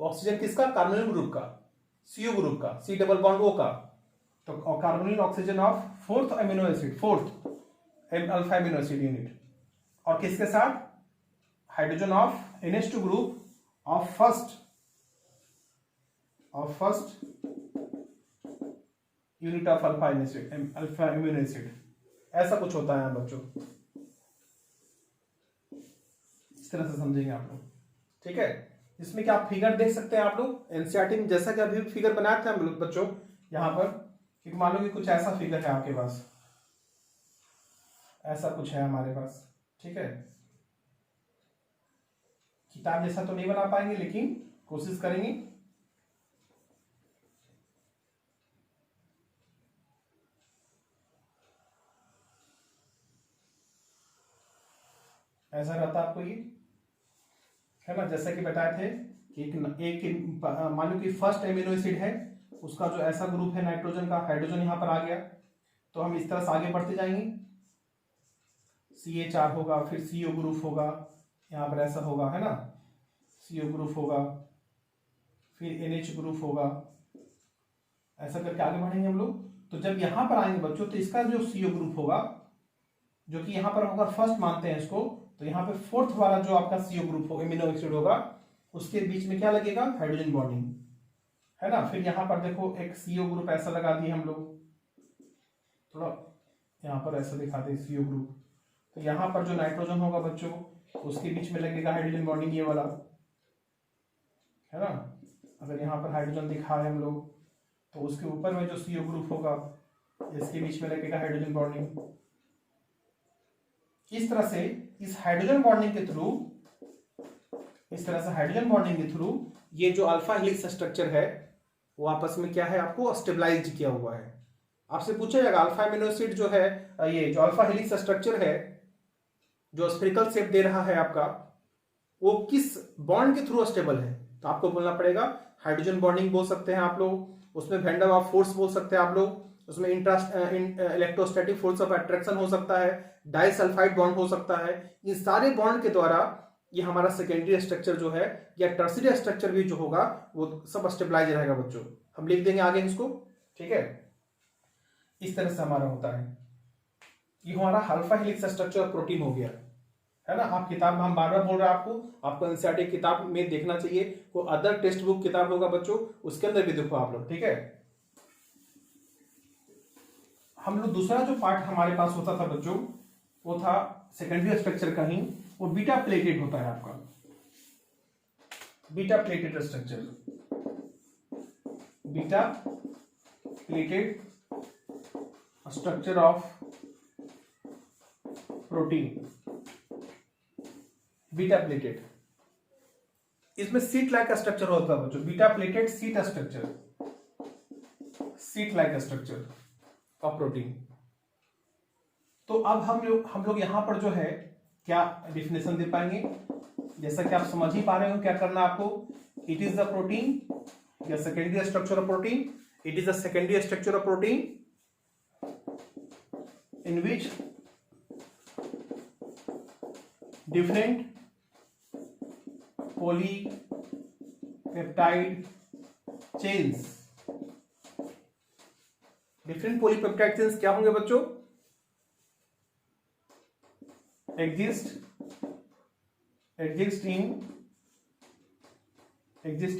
ऑक्सीजन किसका, कार्बोनिल ग्रुप का, CO ग्रुप का, C डबल बॉन्ड O का, तो carbonyl oxygen of 4th amino acid, 4th alpha amino acid unit, और किसके साथ, hydrogen of NH2 group of first unit of alpha amino acid, ऐसा कुछ होता है बच्चों, इस तरह से समझेंगे आप लोग, ठीक है। इसमें क्या आप फिगर देख सकते हैं आप लोग, एनसीईआरटी में जैसा कि अभी फिगर बनाए थे हम लोग बच्चों, यहां पर कि मान लो कि कुछ ऐसा फिगर है आपके पास, ऐसा कुछ है हमारे पास, ठीक है। किताब जैसा तो नहीं बना पाएंगे लेकिन कोशिश करेंगे। ऐसा रहता आपको ये, है ना, जैसा कि बताए थे कि एक मान लो कि फर्स्ट एमिनो एसिड है, उसका जो ऐसा ग्रुप है नाइट्रोजन का, हाइड्रोजन यहाँ पर आ गया, तो हम इस तरह से आगे बढ़ते जाएंगे। CH4 होगा, फिर CO ग्रुप होगा, यहाँ पर ऐसा होगा, है ना, CO ग्रुप होगा, फिर NH ग्रुप होगा, ऐसा करके आगे बढ़ेंगे हम लोग। तो जब यहाँ पर आएंगे बच्चों, तो इसका जो CO ग्रुप होगा, जो कि यहाँ पर होगा फर्स्ट मानते हैं इसको, तो यहाँ पे फोर्थ वाला जो आपका CO ग्रुप होगा, एमिनो एसिड होगा, उसके बीच में क्या लगेगा, हाइड्रोजन बॉन्डिंग, है ना। फिर यहाँ पर देखो एक CO ग्रुप ऐसा लगा दिए हम लोग, थोड़ा यहाँ पर ऐसा दिखाते हैं CO ग्रुप। तो यहाँ पर जो नाइट्रोजन होगा बच्चों, उसके बीच में लगेगा हाइड्रोजन बॉन्डिंग, ये वाला, है ना। अगर यहाँ पर हाइड्रोजन दिखा है हम लोग, तो उसके ऊपर में जो CO ग्रुप होगा, इसके बीच में लगेगा हाइड्रोजन बॉन्डिंग। इस तरह से इस हाइड्रोजन बॉन्डिंग के थ्रू, इस तरह से हाइड्रोजन बॉन्डिंग के थ्रू ये जो अल्फा हेलिक्स स्ट्रक्चर है वो आपस में क्या है, आपको स्टेबलाइज किया हुआ है। आपसे पूछा जाएगा अल्फा एमिनो एसिड जो है, ये जो अल्फा हेलिक्स स्ट्रक्चर है जो स्फेरिकल शेप दे रहा है आपका, वो किस बॉन्ड के थ्रू स्टेबल है, तो आपको बोलना पड़ेगा हाइड्रोजन बॉन्डिंग बोल सकते हैं आप लोग, उसमें वैन डर वाल्स फोर्स बोल सकते हैं आप लोग, उसमें इलेक्ट्रोस्टैटिक फोर्स ऑफ अट्रैक्शन हो सकता है, डाइसल्फाइड बॉन्ड हो सकता है। इन सारे बॉन्ड के द्वारा ये हमारा सेकेंडरी स्ट्रक्चर जो है या टर्शियरी स्ट्रक्चर भी जो होगा वो सब स्टेबलाइज रहेगा बच्चों। हम लिख देंगे आगे इसको, ठीक है। इस तरह से हमारा होता है, ये हमारा अल्फा हेलिक्स स्ट्रक्चर प्रोटीन हो गया, है ना। आप किताब में, हम बार बार बोल रहे हैं आपको एनसीईआरटी किताब में देखना चाहिए, को अदर टेक्स्ट बुक किताब होगा बच्चों, उसके अंदर भी देखो आप लोग, ठीक है। हम लोग दूसरा जो पार्ट हमारे पास होता था बच्चों, वो था सेकेंडरी स्ट्रक्चर का ही, वो बीटा प्लेटेड होता है आपका, beta pleated structure, beta pleated structure of protein, beta pleated. इसमें सीट लाइक स्ट्रक्चर होता है बच्चों, beta pleated seat structure, seat like structure of protein. तो अब हम लोग यहां पर जो है क्या डिफिनेशन दे पाएंगे, जैसा कि आप समझ ही पा रहे हो क्या करना आपको। इट इज द प्रोटीन या secondary structure of protein, it is the secondary structure of protein in which different polypeptide chains, different polypeptide chains क्या होंगे बच्चों, exist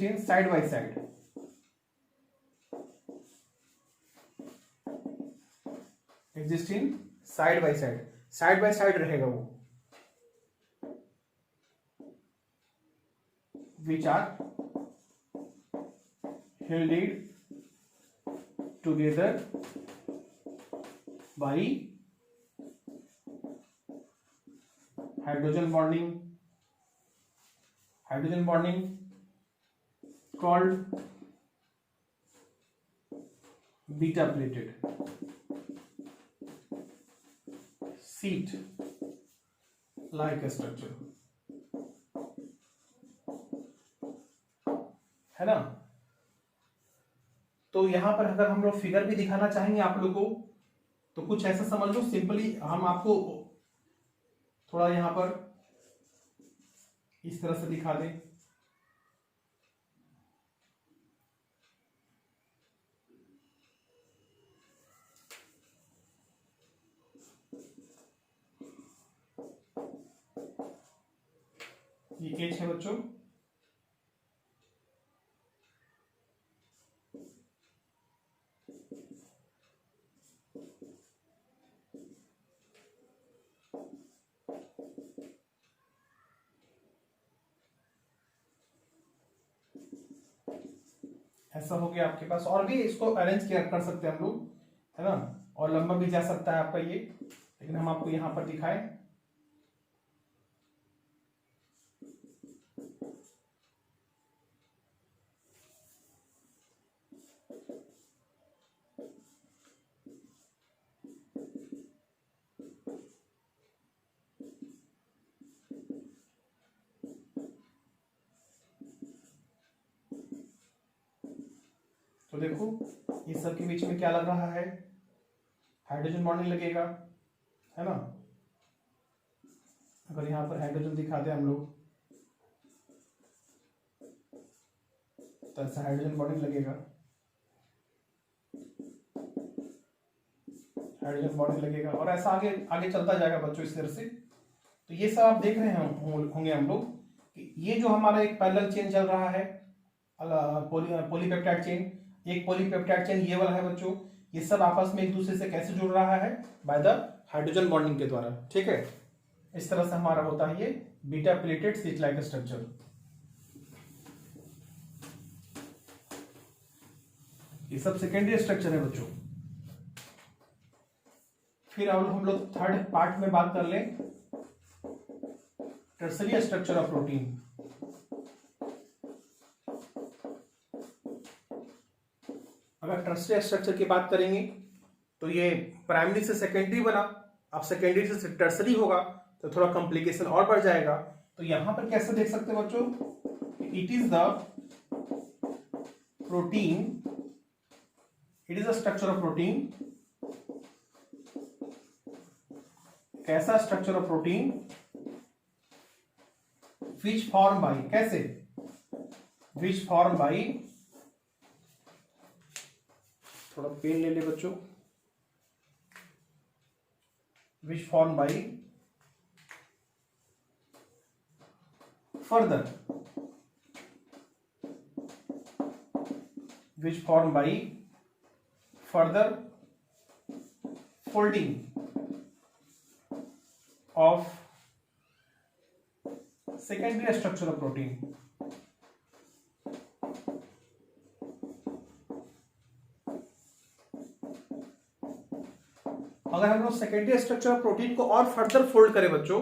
in side by side, exist in side by side रहेगा वो, which are held together by hydrogen bonding called beta plated seat like structure, है ना। तो यहां पर अगर हम लोग फिगर भी दिखाना चाहेंगे आप लोगों को, तो कुछ ऐसा समझ लो, सिंपली हम आपको थोड़ा यहां पर इस तरह से दिखा दें। ये एच है बच्चों, ऐसा हो गया आपके पास। और भी इसको अरेंज कर सकते हैं हम लोग, है ना, और लंबा भी जा सकता है आपका ये, लेकिन हम आपको यहां पर दिखाएं। तो देखो इस सब के बीच में क्या लग रहा है, हाइड्रोजन बॉन्डिंग लगेगा, है ना। अगर यहां पर हाइड्रोजन दिखा दे हम लोग तो ऐसा हाइड्रोजन बॉन्डिंग लगेगा, हाइड्रोजन बॉन्डिंग लगेगा, और ऐसा आगे आगे चलता जाएगा बच्चों इस तरह से। तो ये सब आप देख रहे होंगे हम लोग कि ये जो हमारा एक पैरेलल चेन चल रहा है, पॉलीपेप्टाइड चेन, एक पॉलीपेप्टाइड चेन ये वाला है बच्चों, ये सब आपस में एक दूसरे से कैसे जुड़ रहा है, बाय द हाइड्रोजन बॉन्डिंग के द्वारा, ठीक है। इस तरह से हमारा होता है ये beta pleated switch like structure. ये सब सेकेंडरी स्ट्रक्चर है बच्चों। फिर अब हम लोग थर्ड पार्ट में बात कर लें, टर्सरी स्ट्रक्चर ऑफ प्रोटीन। अगर टर्सरी स्ट्रक्चर की बात करेंगे तो ये प्राइमरी से सेकेंडरी बना, अब सेकेंडरी से टर्सरी होगा तो थोड़ा कॉम्प्लिकेशन और बढ़ जाएगा। तो यहां पर कैसे देख सकते हैं बच्चों, it is the protein, it is the structure of protein, कैसा structure of protein which form by, कैसे, विच फॉर्म बाई, थोड़ा पेन ले ले बच्चों, which form by further, which form by further folding of secondary structure of protein। अगर हम लोग सेकेंडरी स्ट्रक्चर ऑफ प्रोटीन को और फर्दर फोल्ड करें बच्चों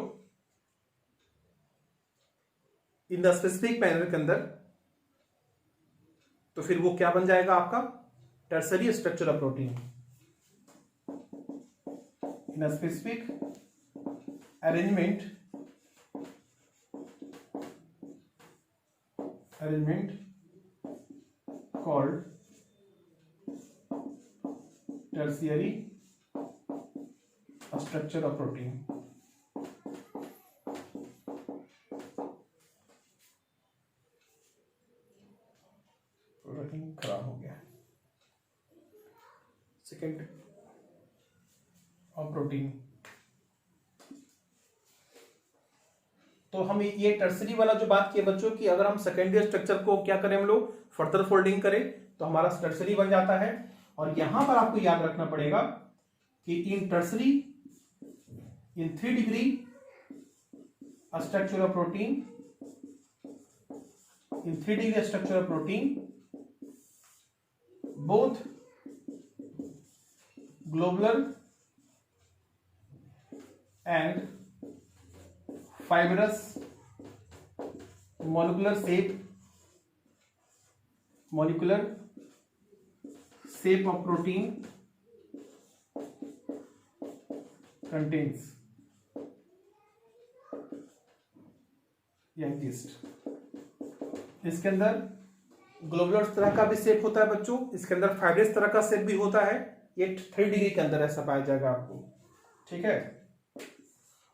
इन द स्पेसिफिक मैनर के अंदर, तो फिर वो क्या बन जाएगा आपका tertiary structure of protein in a specific arrangement called tertiary structure of protein। Protein खराब हो गया, सेकेंड ऑफ प्रोटीन। तो हम ये टर्सरी वाला जो बात किए बच्चों की, अगर हम सेकेंडरी स्ट्रक्चर को क्या करें हम लोग फर्दर फोल्डिंग करें तो हमारा टर्सरी बन जाता है। और यहां पर आपको याद रखना पड़ेगा कि in tertiary in 3 degree structure of protein, in 3 degree structure of protein both globular and fibrous molecular shape of protein contains yeast। इसके अंदर ग्लोबुलर तरह का भी शेप होता है बच्चों, इसके अंदर फाइब्रस तरह का शेप भी होता है। ये 3 डिग्री के अंदर ऐसा पाया जाएगा आपको, ठीक है।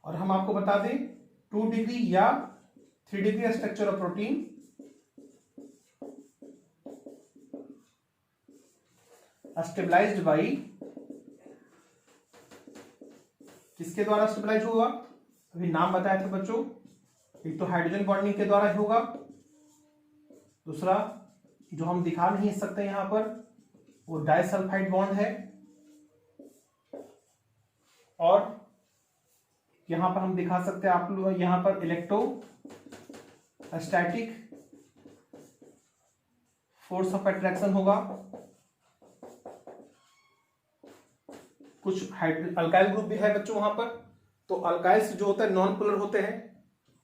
और हम आपको बता दें 2 डिग्री या 3 degree structure of protein stabilized by, किसके द्वारा स्टेबलाइज होगा, अभी नाम बताया था बच्चों, एक तो हाइड्रोजन बॉन्डिंग के द्वारा ही होगा, दूसरा जो हम दिखा नहीं सकते यहां पर वो डाइसल्फाइड बॉन्ड है, और यहां पर हम दिखा सकते हैं आप लोग यहां पर इलेक्ट्रोस्टैटिक फोर्स ऑफ अट्रैक्शन होगा। कुछ अल्काइल ग्रुप भी है बच्चों वहां पर, तो अल्काइल्स जो होता है नॉन पोलर होते हैं,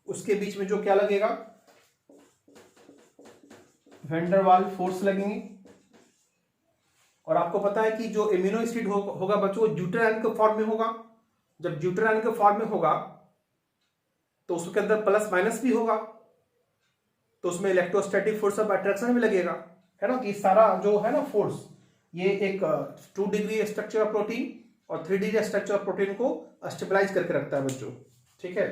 उसके बीच में जो क्या लगेगा वेंडरवाल फोर्स लगेंगे। और आपको पता है कि जो एमिनो एसिड होगा बच्चों वो ड्यूटेरान के फॉर्म में होगा। जब ड्यूटेरान के फॉर्म में होगा तो उसके अंदर प्लस माइनस भी होगा, तो उसमें इलेक्ट्रोस्टैटिक फोर्स ऑफ अट्रैक्शन भी लगेगा। है ना, कि सारा जो है ना फोर्स, ये एक 2 डिग्री स्ट्रक्चर ऑफ प्रोटीन और 3 डिग्री स्ट्रक्चर ऑफ प्रोटीन को स्टेबलाइज करके रखता है बच्चों। ठीक है,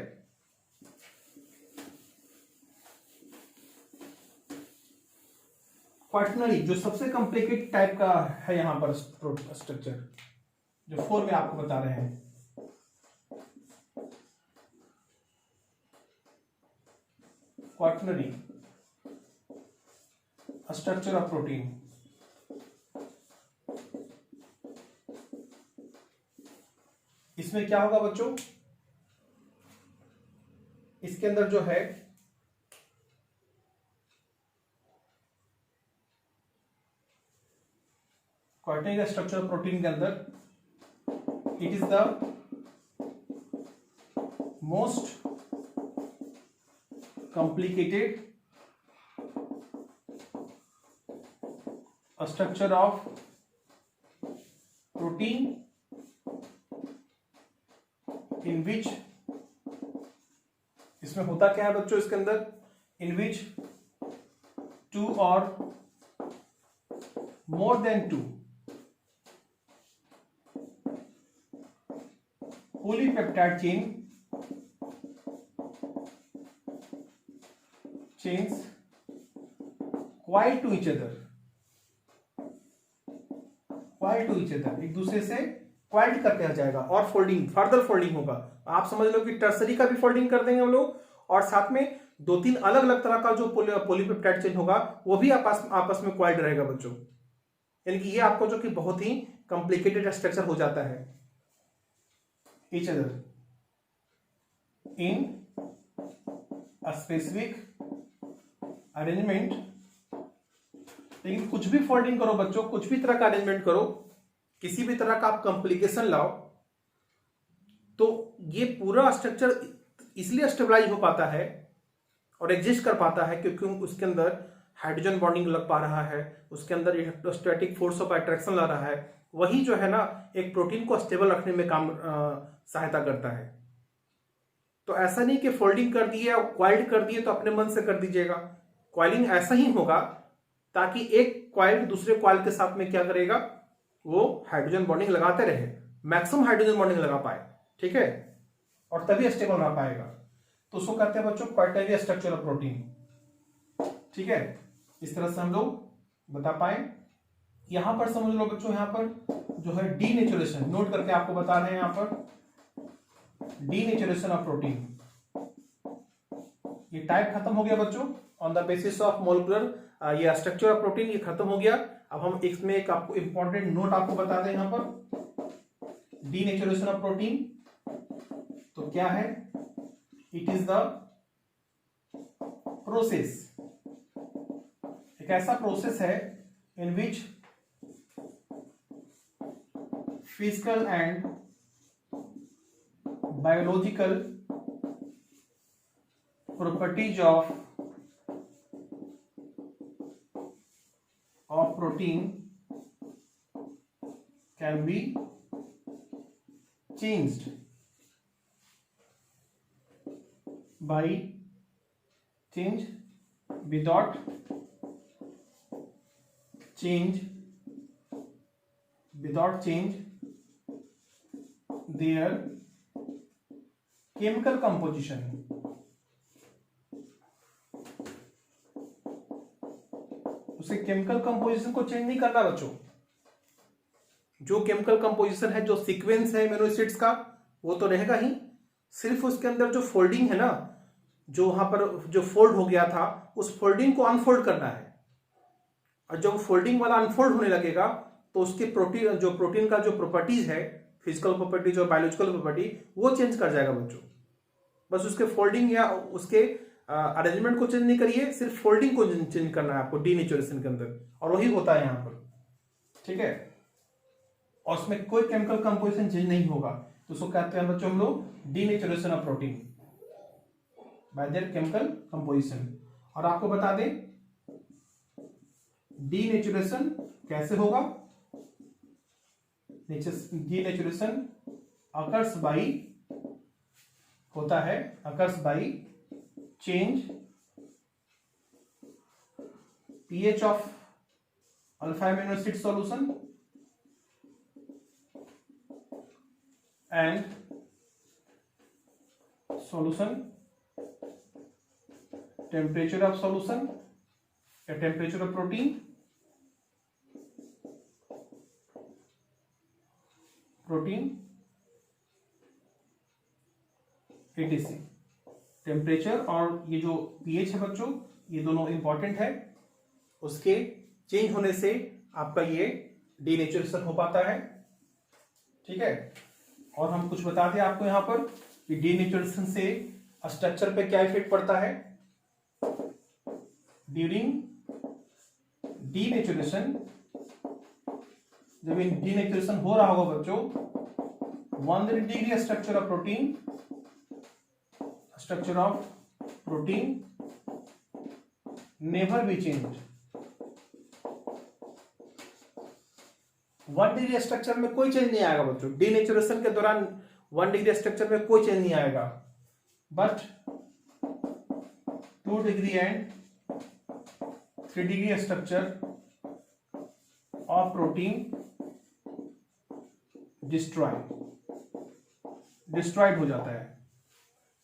क्वाटरनरी जो सबसे कॉम्प्लिकेटेड टाइप का है यहां पर स्ट्रक्चर, जो 4 में आपको बता रहे हैं। क्वाटरनरी स्ट्रक्चर ऑफ प्रोटीन, इसमें क्या होगा बच्चों, इसके अंदर जो है क्वाटरनरी स्ट्रक्चर ऑफ प्रोटीन के अंदर it is the most complicated structure of protein in which, इसमें होता क्या है बच्चों इसके अंदर, in which 2 or more than 2 polypeptide chains coil to each other, एक दूसरे से क्वाइल्ड करके आ जाएगा, और फोल्डिंग, फर्दर फोल्डिंग होगा। आप समझ लो कि टर्सरी का भी फोल्डिंग कर देंगे हम लोग, और साथ में 2-3 अलग अलग तरह का जो पॉलीपेप्टाइड चेन होगा वो भी आपस में क्वाइल्ड रहेगा बच्चों। यानी कि ये आपको जो कि बहुत ही कॉम्प्लिकेटेड स्ट्रक्चर हो जाता है, each other in a specific arrangement. लेकिन कुछ भी फोल्डिंग करो बच्चों, कुछ भी तरह का अरेंजमेंट करो, किसी भी तरह का आप कॉम्प्लिकेशन लाओ, तो ये पूरा स्ट्रक्चर इसलिए स्टेबलाइज हो पाता है और एग्जिस्ट कर पाता है क्योंकि उसके अंदर हाइड्रोजन बॉन्डिंग लग पा रहा है, उसके अंदर इलेक्ट्रोस्टैटिक फोर्स ऑफ अट्रैक्शन ला रहा है, वही जो है ना एक प्रोटीन को स्टेबल रखने में काम सहायता करता है। तो ऐसा नहीं कि फोल्डिंग कर दिए और क्वाइल्ड कर दिए तो अपने मन से कर दीजिएगा। क्वाइलिंग ऐसा ही होगा ताकि एक क्वाइल दूसरे क्वाइल के साथ में क्या करेगा, वो हाइड्रोजन बॉन्डिंग लगाते रहे, मैक्सिमम हाइड्रोजन बॉन्डिंग लगा पाए। ठीक है, और तभी स्टेबल रह पाएगा। तो उसको कहते हैं बच्चों क्वाटरनरी स्ट्रक्चर ऑफ प्रोटीन। ठीक है, इस तरह से हम लोग बता पाए। यहां पर समझ लो बच्चों, यहां पर जो है डीनेचुरेशन, नोट करके आपको बता रहे हैं यहां पर डीनेचुरेशन ऑफ प्रोटीन। ये टाइप खत्म हो गया बच्चों, on the basis of molecular ये स्ट्रक्चर ऑफ प्रोटीन ये खत्म हो गया। अब हम इसमें एक आपको इंपॉर्टेंट नोट आपको बता दें यहां पर, डीनेचुरेशन ऑफ प्रोटीन तो क्या है, इट इज द प्रोसेस, एक ऐसा प्रोसेस है in which physical and biological properties of protein can be changed by change without change their chemical composition। उसे केमिकल कंपोजिशन को चेंज नहीं करना बच्चों। जो केमिकल कंपोजिशन है, जो सीक्वेंस है एमिनो एसिड्स का, वो तो रहेगा ही, सिर्फ उसके अंदर जो फोल्डिंग है ना, जो वहां पर जो फोल्ड हो गया था उस फोल्डिंग को अनफोल्ड करना है। और जब फोल्डिंग वाला अनफोल्ड होने लगेगा तो उसके प्रोटीन का जो प्रॉपर्टीज है, फिजिकल प्रॉपर्टीज और बायोलॉजिकल प्रॉपर्टी, वो चेंज कर जाएगा बच्चों। बस उसके फोल्डिंग या उसके अरेंजमेंट को चेंज नहीं करिए, सिर्फ फोल्डिंग को चेंज करना है आपको डीनेचुरेशन के अंदर, और वही होता है यहां पर। ठीक है, और उसमें कोई केमिकल कंपोजिशन चेंज नहीं होगा, तो उसको कहते हैं बच्चों हम लोग denaturation of protein bye there chemical composition. और आपको बता दें डीनेचुरेशन कैसे होगा, डीनेचुरेशन अकर्स बाई होता है, occurs by change pH of alpha amino acid solution and solution, temperature of solution या temperature of protein, ETC. Temperature और ये जो पीएच है बच्चों, ये दोनों इंपॉर्टेंट है, उसके चेंज होने से आपका ये डीनेचुरेशन हो पाता है। ठीक है, और हम कुछ बता दें आपको यहां पर कि डीनेचुरेशन से स्ट्रक्चर पे क्या इफेक्ट पड़ता है। ड्यूरिंग डीनेचुरेशन, जब डीनेचुरेशन हो रहा होगा बच्चों, 1 degree structure of protein, structure of protein never be change. 1 degree structure में कोई चेंज नहीं आएगा बच्चों, डीनेचुरेशन के दौरान 1 डिग्री स्ट्रक्चर में कोई चेंज नहीं आएगा, but 2 degree and 3 degree structure of protein destroyed हो जाता है।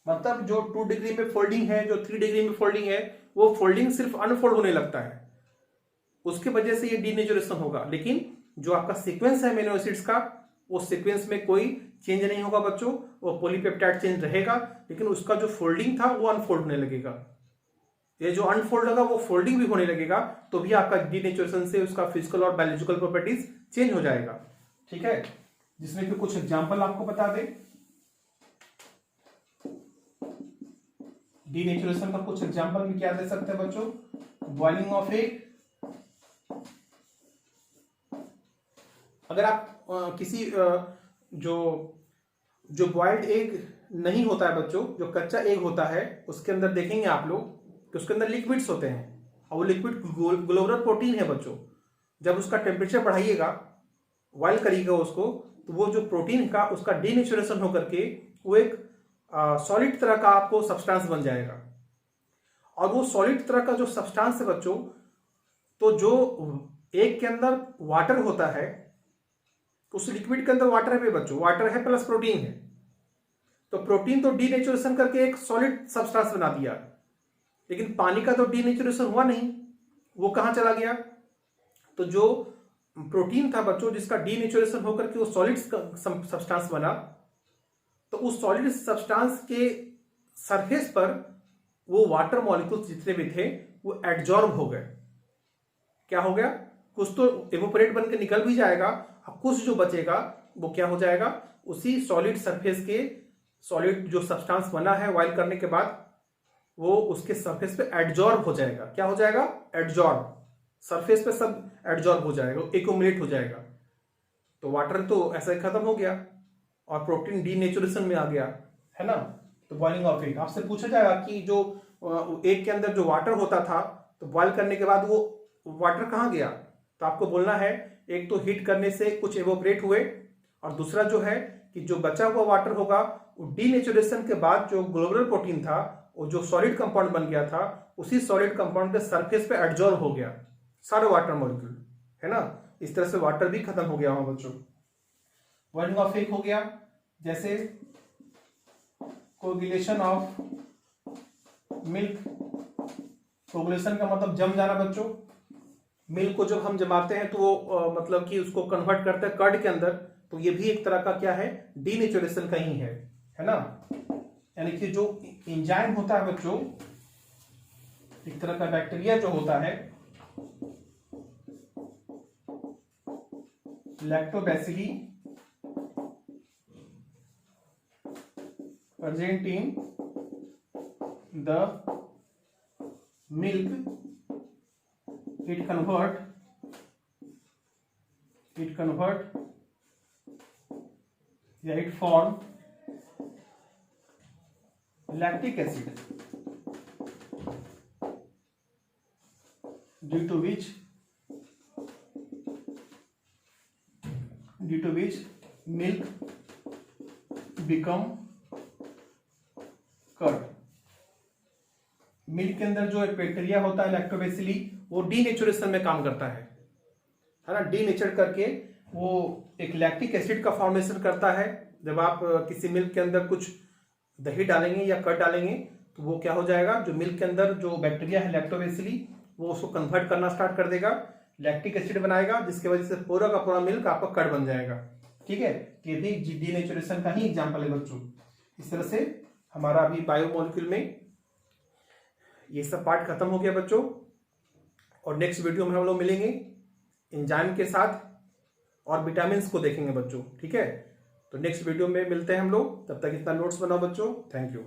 मतलब जो 2 डिग्री में फोल्डिंग है, जो 3 डिग्री में फोल्डिंग है, वो फोल्डिंग सिर्फ अनफोल्ड होने लगता है, उसके वजह से ये डीनेचुरेशन होगा। लेकिन जो आपका सीक्वेंस है अमीनो एसिड्स का, उस सीक्वेंस में कोई चेंज नहीं होगा बच्चों, वो पॉलीपेप्टाइड चेंज रहेगा, लेकिन उसका जो फोल्डिंग था वो अनफोल्ड होने लगेगा। ये जो अनफोल्ड होगा वो फोल्डिंग भी होने लगेगा, तो भी आपका डीनेचुरेशन से उसका फिजिकल और बायोलॉजिकल प्रॉपर्टीज चेंज हो जाएगा। ठीक है, जिसमें कि कुछ एग्जांपल आपको बता दें। डीनेचुरेशन का कुछ एग्जांपल भी क्या दे सकते हैं बच्चों। बॉइलिंग ऑफ एग, अगर आप किसी जो बॉइल्ड एग नहीं होता है बच्चों, जो कच्चा एग होता है, उसके अंदर देखेंगे आप लोग कि उसके अंदर लिक्विड्स होते हैं, और वो लिक्विड ग्लोबुलर प्रोटीन है बच्चों। जब उसका टेम्परेचर बढ़ाइएगा, बॉइल करिएगा उसको, तो वो जो प्रोटीन का उसका डीनेचुरेशन होकर के वो एक सॉलिड तरह का आपको सब्सटेंस बन जाएगा। और वो सॉलिड तरह का जो सब्सटेंस है बच्चों, तो जो एग के अंदर वाटर होता है, उस लिक्विड के अंदर वाटर है बच्चों, वाटर है प्लस प्रोटीन है, तो प्रोटीन तो डीनेचुरेशन करके एक सॉलिड सब्सटेंस बना दिया, लेकिन पानी का तो डीनेचुरेशन हुआ नहीं, वो कहां चला गया। तो जो प्रोटीन था बच्चों, जिसका डीनेचुरेशन होकर के वो सॉलिड सब्सटेंस बना, तो उस सॉलिड सब्सटेंस के सरफेस पर वो वाटर मॉलिक्यूल्स जितने भी थे वो एडजॉर्ब हो गए। क्या हो गया, कुछ तो इवोपरेट बन के निकल भी जाएगा, अब कुछ जो बचेगा वो क्या हो जाएगा, उसी सॉलिड सरफेस के सॉलिड जो सब्सटेंस बना है बॉइल करने के बाद, वो उसके सरफेस पे एडजॉर्ब हो जाएगा। क्या हो जाएगा, एडजॉर्ब, सरफेस पे सब एडजॉर्ब हो जाएगा, एक्यूमुलेट हो जाएगा। तो वाटर तो ऐसा ही खत्म हो गया और प्रोटीन डीनेचुरेशन में आ गया, है ना। तो बॉइलिंग ऑफ एग, आपसे पूछा जाएगा कि जो एग के अंदर जो वाटर होता था, तो बॉइल करने के बाद वो वाटर कहाँ गया, तो आपको बोलना है एक तो हीट करने से कुछ एवोपरेट हुए, और दूसरा जो है कि जो बचा हुआ वाटर होगा वो डीनेचुरेशन के बाद जो ग्लोबुलर प्रोटीन था, वो जो सॉलिड कंपाउंड बन गया था, उसी सॉलिड कंपाउंड के सरफेस पे एडजॉर्ब हो गया सारे वाटर मॉलिक्यूल, है ना। इस तरह से वाटर भी खत्म हो गया वहां बच्चों। बॉइलिंग ऑफ एग हो गया, जैसे कोगुलेशन ऑफ मिल्क। कोगुलेशन का मतलब जम जाना बच्चों। मिल्क को जब हम जमाते हैं तो वो मतलब कि उसको कन्वर्ट करते हैं कर्ड के अंदर, तो ये भी एक तरह का क्या है, डीनेचुरेशन का ही है ना। यानी कि जो एंजाइम होता है बच्चों, एक तरह का बैक्टीरिया जो होता है, lactobacilli present in the milk, it convert yeah, it form lactic acid, due to which milk become curd. Milk के अंदर जो एक बैक्टीरिया होता है लैक्टोबैसिली, वो डीनेचुरेशन में काम करता है। है ना, डीनेचर करके वो एक लैक्टिक एसिड का फॉर्मेशन करता है। जब आप किसी मिल्क के अंदर कुछ दही डालेंगे या कर्ड डालेंगे तो वो क्या हो जाएगा, जो मिल्क के अंदर जो बैक्टीरिया है लैक्टोबैसिली, वो उसको कन्वर्ट करना स्टार्ट कर देगा, लैक्टिक एसिड बनाएगा, जिसकी वजह से पूरा का पूरा मिल्क आपका कर्ड बन जाएगा। ठीक है, ये भी डीनेचुरेशन का ही एग्जाम्पल है बच्चों। इस तरह से हमारा अभी बायोमोलिक्यूल में ये सब पार्ट खत्म हो गया बच्चों, और नेक्स्ट वीडियो में हम लोग मिलेंगे एंजाइम के साथ और विटामिन को देखेंगे बच्चों। ठीक है, तो नेक्स्ट वीडियो में मिलते हैं हम लोग, तब तक इतना नोट्स बनाओ बच्चों। Thank you.